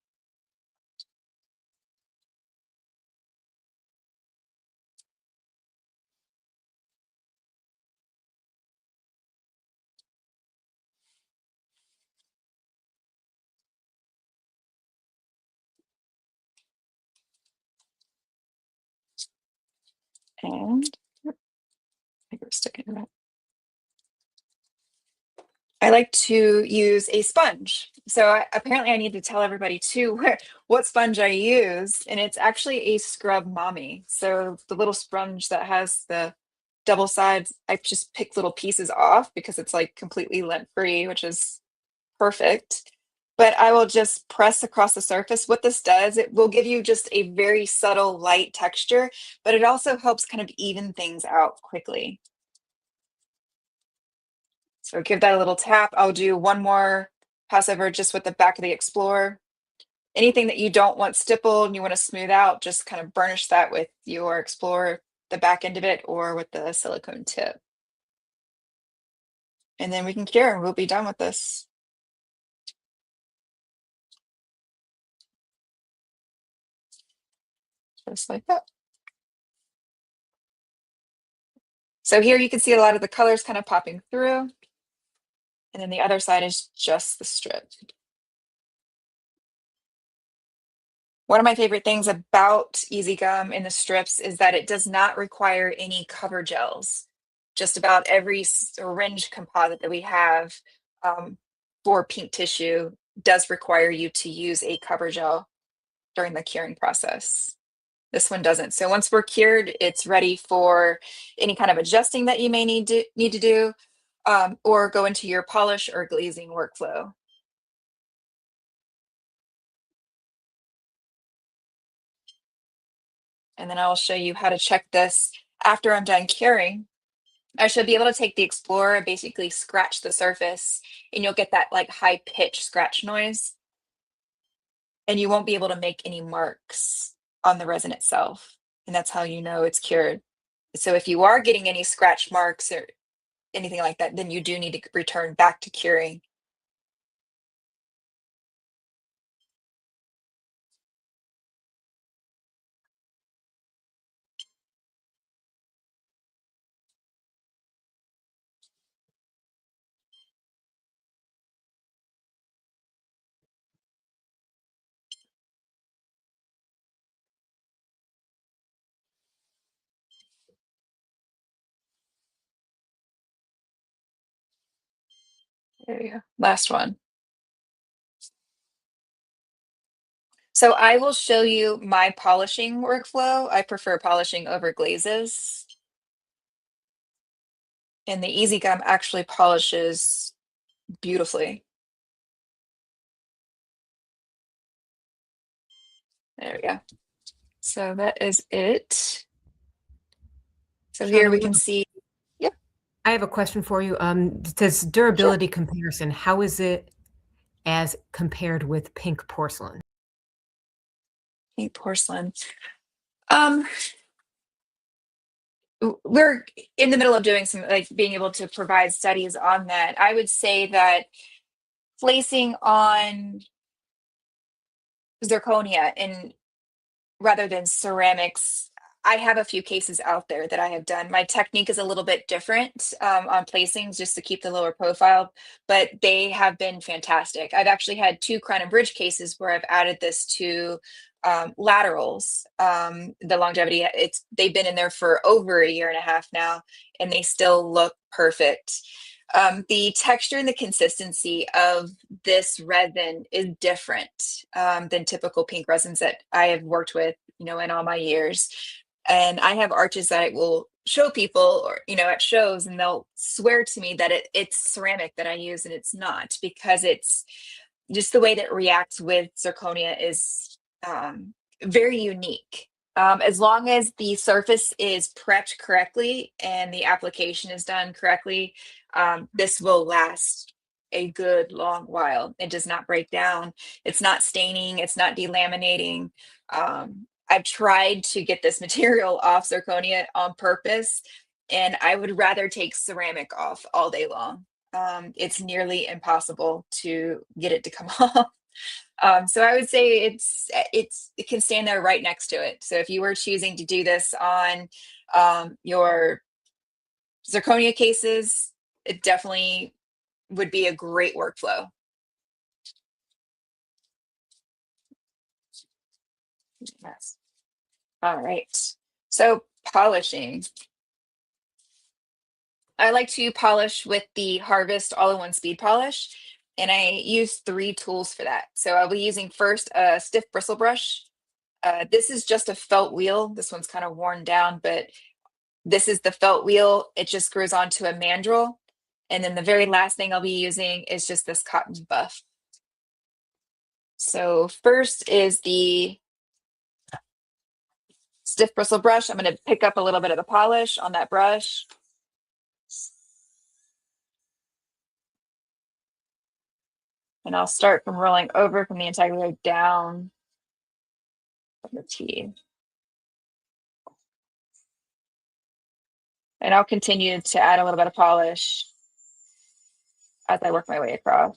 And I think we're sticking to that. I like to use a sponge. So apparently I need to tell everybody too what sponge I use. And it's actually a Scrub Mommy. So the little sponge that has the double sides, I just pick little pieces off because it's like completely lint free, which is perfect. But I will just press across the surface. What this does, it will give you just a very subtle light texture, but it also helps kind of even things out quickly. So give that a little tap. I'll do one more pass over just with the back of the Explorer. Anything that you don't want stippled and you want to smooth out, just kind of burnish that with your Explorer, the back end of it, or with the silicone tip. And then we can cure and we'll be done with this. Just like that. So here you can see a lot of the colors kind of popping through. And then the other side is just the strip. One of my favorite things about EasyGum in the strips is that it does not require any cover gels. Just about every syringe composite that we have for pink tissue does require you to use a cover gel during the curing process. This one doesn't. So once we're cured, it's ready for any kind of adjusting that you may need to do, or go into your polish or glazing workflow. And then I'll show you how to check this after I'm done curing. I should be able to take the Explorer and basically scratch the surface, and you'll get that like high pitch scratch noise. And you won't be able to make any marks on the resin itself. And that's how you know it's cured. So if you are getting any scratch marks or anything like that, then you do need to return back to curing. There you go. Last one. So I will show you my polishing workflow. I prefer polishing over glazes. And the EasyGum actually polishes beautifully. There we go. So that is it. So here Shauna, we can see, yep. I have a question for you. It says durability comparison. How is it as compared with pink porcelain? Pink porcelain. We're in the middle of doing some, like, being able to provide studies on that. I would say that placing on zirconia and rather than ceramics, I have a few cases out there that I have done. My technique is a little bit different on placings just to keep the lower profile, but they have been fantastic. I've actually had 2 crown and bridge cases where I've added this to laterals. The longevity, they've been in there for over a year and a half now, and they still look perfect. The texture and the consistency of this resin is different than typical pink resins that I have worked with, in all my years. And I have arches that I will show people, or at shows, and they'll swear to me that it's ceramic that I use, and it's not, because it's just the way that it reacts with zirconia is very unique. As long as the surface is prepped correctly and the application is done correctly, this will last a good long while. It does not break down. It's not staining. It's not delaminating. I've tried to get this material off zirconia on purpose, and I would rather take ceramic off all day long. It's nearly impossible to get it to come off. So I would say it can stand there right next to it. So if you were choosing to do this on your zirconia cases, it definitely would be a great workflow. Yes. All right. So polishing. I like to polish with the Harvest all-in-one speed polish, and I use 3 tools for that. So I'll be using first a stiff bristle brush. This is just a felt wheel. This one's kind of worn down, but this is the felt wheel. It just screws onto a mandrel. And then the very last thing I'll be using is just this cotton buff. So first is the stiff bristle brush. I'm going to pick up a little bit of the polish on that brush. And I'll start from rolling over from the integular down from the T. And I'll continue to add a little bit of polish as I work my way across.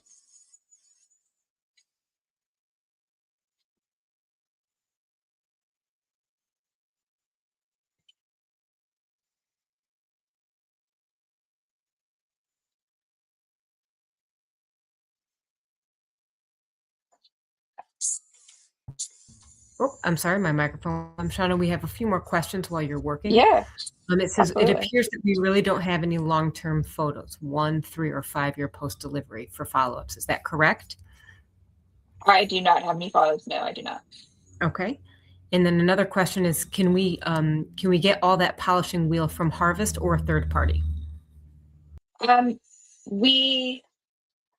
Oh, I'm sorry, my microphone. Shauna, we have a few more questions while you're working. Yeah. It says, absolutely. It appears that we really don't have any long-term photos, 1, 3, or 5-year post-delivery for follow-ups. Is that correct? I do not have any follows. No, I do not. Okay. And then another question is, can we get all that polishing wheel from Harvest or a third party? We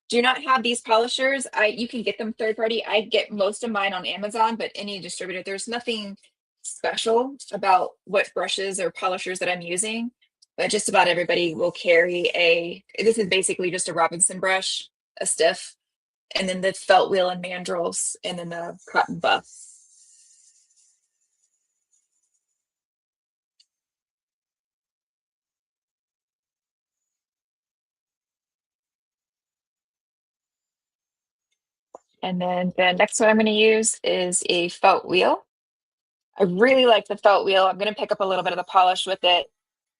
do not have these polishers. You can get them third party. I get most of mine on Amazon, but any distributor, there's nothing special about what brushes or polishers that I'm using, but just about everybody will carry this is basically just a Robinson brush, a stiff, and then the felt wheel and mandrels, and then the cotton buff. And then the next one I'm going to use is a felt wheel. I really like the felt wheel. I'm going to pick up a little bit of the polish with it.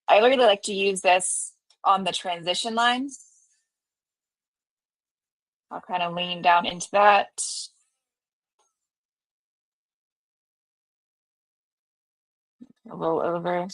I really like to use this on the transition line. I'll kind of lean down into that. A little over.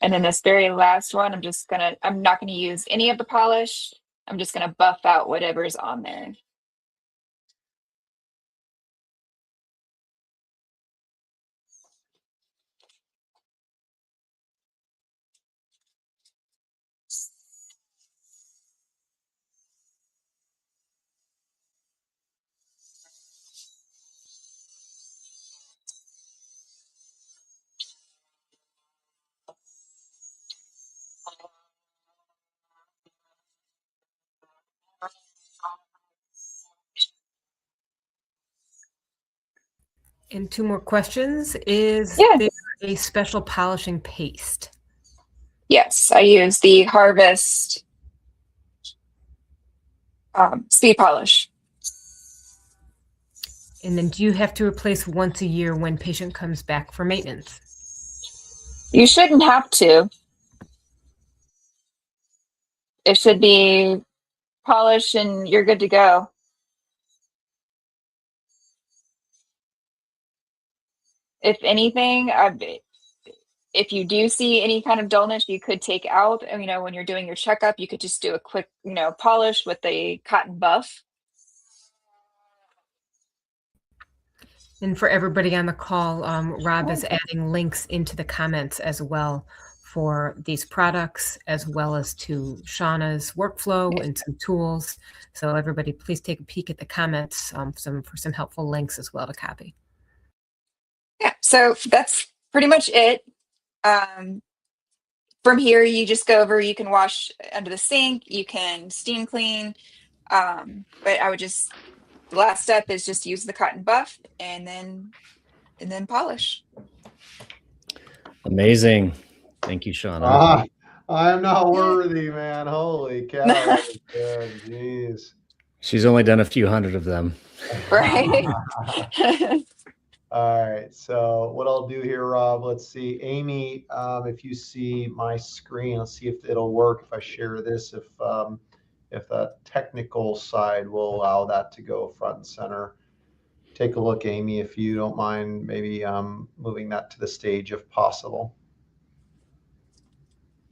And then this very last one, I'm not gonna use any of the polish. I'm just gonna buff out whatever's on there. And two more questions. Is Yeah. there a special polishing paste? Yes, I use the Harvest speed polish. And then do you have to replace once a year when patient comes back for maintenance? You shouldn't have to. It should be polished and you're good to go. If anything, if you do see any kind of dullness, you could take out, when you're doing your checkup, you could just do a quick, polish with a cotton buff. And for everybody on the call, Rob is adding links into the comments as well for these products, as well as to Shauna's workflow and some tools. So everybody, please take a peek at the comments for some helpful links as well to copy. Yeah, so that's pretty much it. From here, you just go over, you can wash under the sink, you can steam clean. But the last step is just use the cotton buff and then polish. Amazing. Thank you, Shauna. I'm not worthy, man. Holy cow. Good. Jeez. She's only done a few hundred of them. Right. All right. So what I'll do here, Rob, let's see. Amy, if you see my screen, let's see if it'll work if I share this, if the technical side will allow that to go front and center. Take a look, Amy, if you don't mind, maybe moving that to the stage if possible.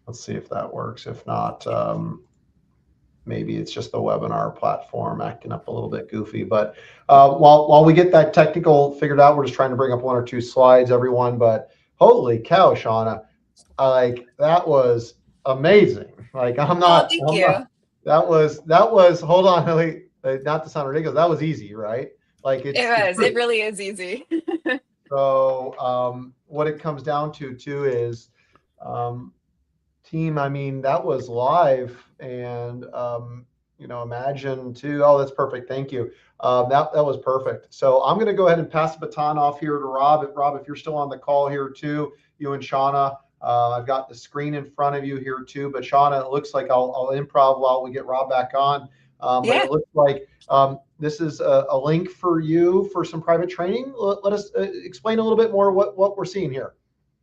Let's see if that works. If not, maybe it's just the webinar platform acting up a little bit goofy. But while we get that technical figured out, we're just trying to bring up one or two slides, everyone. But holy cow, Shauna, like that was amazing. Like I'm not. Thank you. That was. Hold on, not to sound ridiculous. That was easy, right? Like it really is easy. So what it comes down to too is. Team, I mean, that was live, and imagine too. Oh, that's perfect. Thank you. That was perfect. So I'm going to go ahead and pass the baton off here to Rob. Rob, if you're still on the call here too, you and Shauna. I've got the screen in front of you here too. But Shauna, it looks like I'll improv while we get Rob back on. But it looks like this is a link for you for some private training. Let us explain a little bit more what we're seeing here.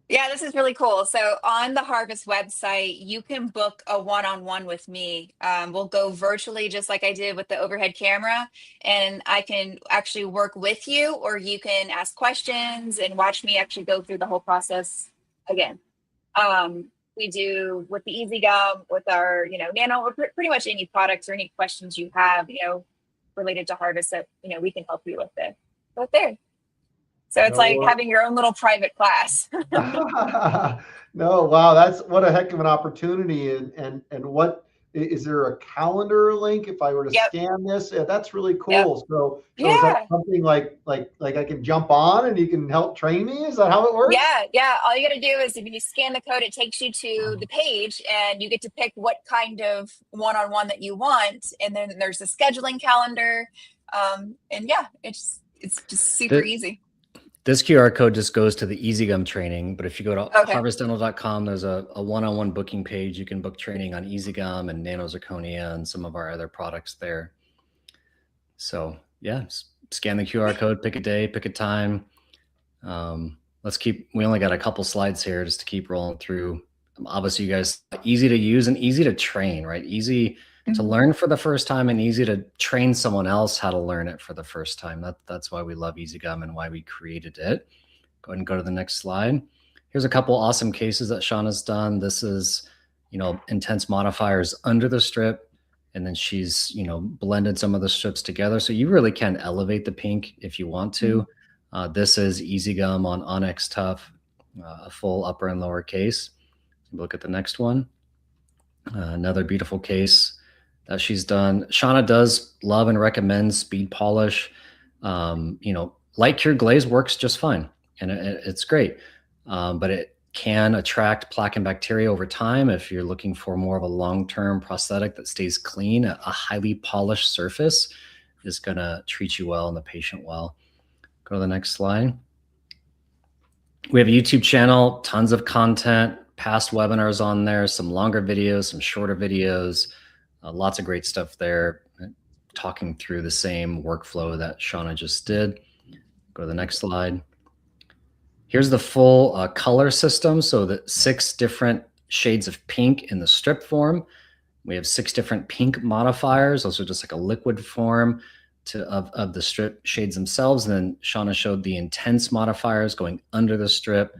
Yeah, this is really cool. So on the Harvest website, you can book a one-on-one with me. We'll go virtually just like I did with the overhead camera, and I can actually work with you, or you can ask questions and watch me actually go through the whole process again. We do with the EasyGum, with our, nano, or pretty much any products or any questions you have, related to Harvest that, we can help you with it. Right there. So it's like having your own little private class. No, wow, that's what a heck of an opportunity. And what is there a calendar link if I were to scan this? Yeah, that's really cool. Yep. So is that something like I can jump on and you can help train me? Is that how it works? Yeah. All you got to do is if you scan the code, it takes you to the page and you get to pick what kind of one-on-one that you want. And then there's a scheduling calendar. And yeah, it's just super easy. This QR code just goes to the EasyGum training, but if you go to harvestdental.com, there's a one-on-one booking page. You can book training on EasyGum and Nano Zirconia and some of our other products there. So yeah, scan the QR code, pick a day, pick a time. We only got a couple slides here just to keep rolling through. Obviously, you guys, easy to use and easy to train, right? Easy to learn for the first time and easy to train someone else how to learn it for the first time. That's why we love EasyGum and why we created it. Go ahead and go to the next slide. Here's a couple awesome cases that Shauna's done. This is, intense modifiers under the strip, and then she's, blended some of the strips together. So you really can elevate the pink if you want to. This is EasyGum on Onyx Tough, a full upper and lower case. Look at the next one. Another beautiful case that she's done. Shauna does love and recommend speed polish. Light cure glaze works just fine, and it's great. But it can attract plaque and bacteria over time. If you're looking for more of a long-term prosthetic that stays clean, a highly polished surface is going to treat you well and the patient well. Go to the next slide. We have a YouTube channel, tons of content, past webinars on there, some longer videos, some shorter videos, lots of great stuff there, talking through the same workflow that Shauna just did. Go to the next slide. Here's the full color system. So the 6 different shades of pink in the strip form. We have 6 different pink modifiers. Those are just like a liquid form of the strip shades themselves. And then Shauna showed the intense modifiers going under the strip.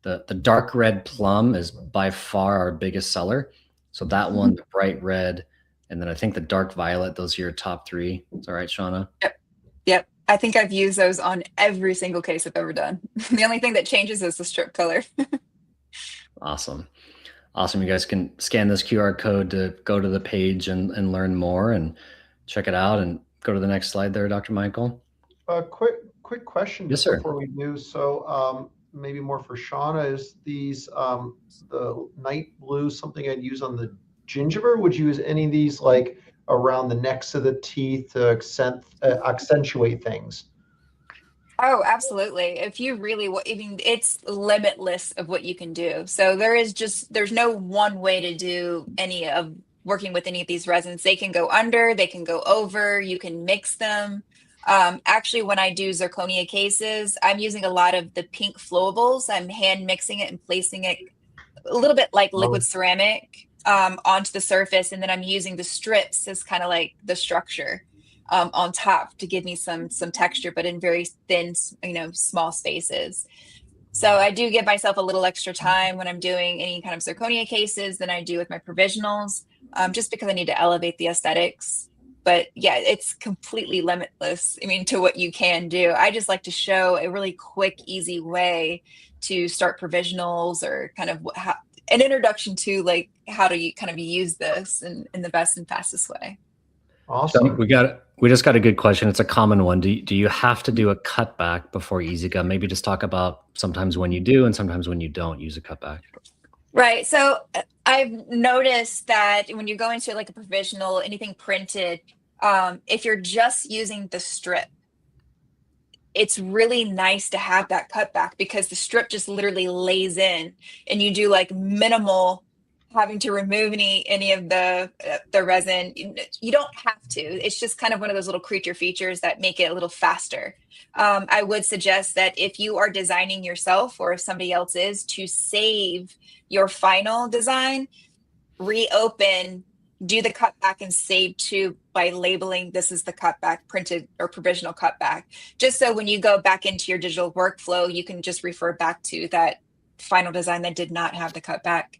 The dark red plum is by far our biggest seller. So that one, the bright red, and then I think the dark violet, those are your top 3. Is that right, Shauna? Yep. I think I've used those on every single case I've ever done. The only thing that changes is the strip color. Awesome. You guys can scan this QR code to go to the page and learn more and check it out, and go to the next slide there, Dr. Michael. Quick question Yes, sir. Before we do. So maybe more for Shauna, is these the night blue something I'd use on the gingiva? Would you use any of these like around the necks of the teeth to accentuate things? Oh, absolutely. If you really, it's limitless of what you can do. So there's no one way to do working with any of these resins. They can go under, they can go over, you can mix them. Actually, when I do zirconia cases, I'm using a lot of the pink flowables. I'm hand mixing it and placing it a little bit like liquid ceramic onto the surface. And then I'm using the strips as kind of like the structure on top to give me some texture, but in very thin, small spaces. So I do give myself a little extra time when I'm doing any kind of zirconia cases than I do with my provisionals, just because I need to elevate the aesthetics. But yeah, it's completely limitless, to what you can do. I just like to show a really quick, easy way to start provisionals, or kind of an introduction to like how do you kind of use this in the best and fastest way. Awesome. We just got a good question. It's a common one. Do you have to do a cutback before EasyGum? Maybe just talk about sometimes when you do and sometimes when you don't use a cutback. Right. So I've noticed that when you go into like a provisional, anything printed, if you're just using the strip, it's really nice to have that cutback, because the strip just literally lays in, and you do like minimal having to remove any of the resin. You don't have to. It's just kind of one of those little creature features that make it a little faster. I would suggest that if you are designing yourself, or if somebody else is, to save your final design, reopen, do the cutback and save to by labeling this is the cutback, printed or provisional cutback, just so when you go back into your digital workflow, you can just refer back to that final design that did not have the cutback.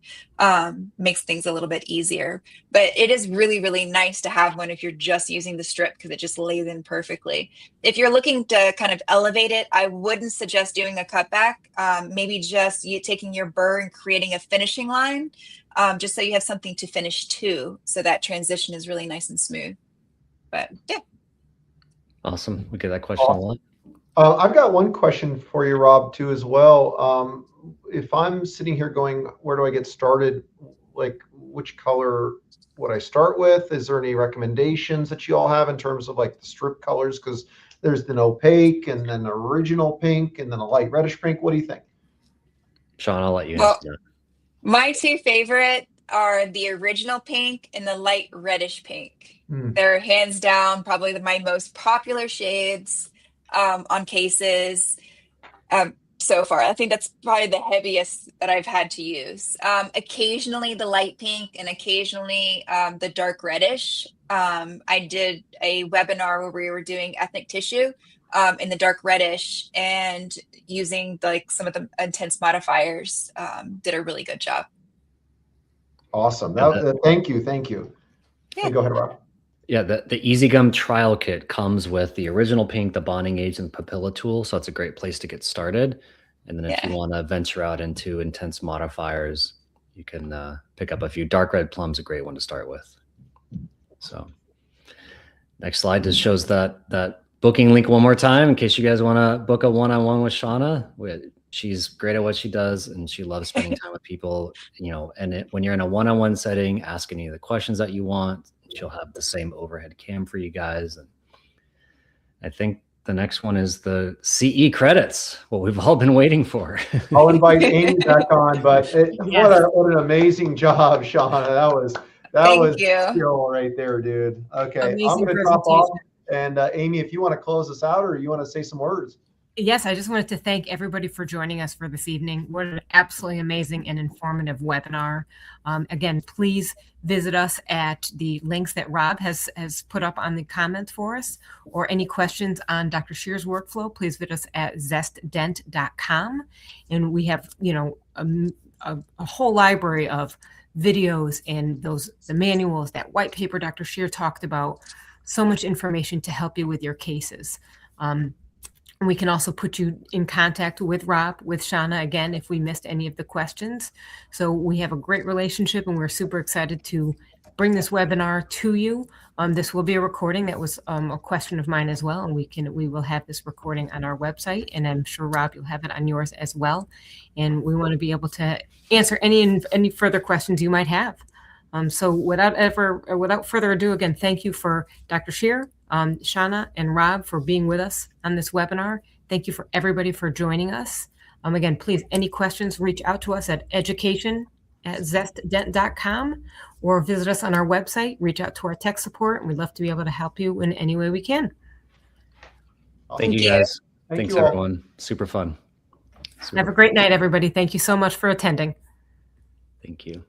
Makes things a little bit easier. But it is really, really nice to have one if you're just using the strip, because it just lays in perfectly. If you're looking to kind of elevate it, I wouldn't suggest doing a cutback. Maybe just you taking your burr and creating a finishing line, just so you have something to finish to, so that transition is really nice and smooth. But yeah. Awesome. We get that question a lot. I've got one question for you, Rob, too, as well. If I'm sitting here going, where do I get started? Like, which color would I start with? Is there any recommendations that you all have in terms of like the strip colors? Because there's an opaque, and then an original pink, and then a light reddish pink. What do you think? Sean, I'll let you Well, answer. My 2 favorite are the original pink and the light reddish pink. They're hands down probably my most popular shades on cases so far. I think that's probably the heaviest that I've had to use. Occasionally the light pink, and occasionally the dark reddish. I did a webinar where we were doing ethnic tissue. in the dark reddish, and using like some of the intense modifiers, did a really good job. Awesome. Thank you. Thank you. Yeah. Hey, go ahead, Rob. Yeah, the EasyGum trial kit comes with the original paint, the bonding aids, and papilla tool. So it's a great place to get started. And then if you want to venture out into intense modifiers, you can pick up a few. Dark red plum's a great one to start with. So next slide just shows that booking link one more time in case you guys want to book a one-on-one with Shauna. She's great at what she does, and she loves spending time with people, and when you're in a one-on-one setting, ask any of the questions that you want. She'll have the same overhead cam for you guys. And I think the next one is the CE credits, what we've all been waiting for. I'll invite Amy back on, but what an amazing job, Shauna. That was skill right there, dude. Okay, amazing. I'm going to drop off. And Amy, if you want to close us out, or you want to say some words. Yes, I just wanted to thank everybody for joining us for this evening. What an absolutely amazing and informative webinar. Again, please visit us at the links that Rob has put up on the comments for us, or any questions on Dr. Scheer's workflow, please visit us at zestdent.com. And we have, a whole library of videos and the manuals, that white paper Dr. Scheer talked about, so much information to help you with your cases. We can also put you in contact with Rob, with Shauna, again, if we missed any of the questions. So we have a great relationship, and we're super excited to bring this webinar to you. This will be a recording. That was a question of mine as well, and we will have this recording on our website, and I'm sure, Rob, you'll have it on yours as well. And we want to be able to answer any further questions you might have. So without further ado, again, thank you for Dr. Scheer, Shauna, and Rob for being with us on this webinar. Thank you for everybody for joining us. Again, please, any questions, reach out to us at education@zestdent.com, or visit us on our website, reach out to our tech support, and we'd love to be able to help you in any way we can. Thank you, guys. Thanks, everyone. Super fun. Have a great night, everybody. Thank you so much for attending. Thank you.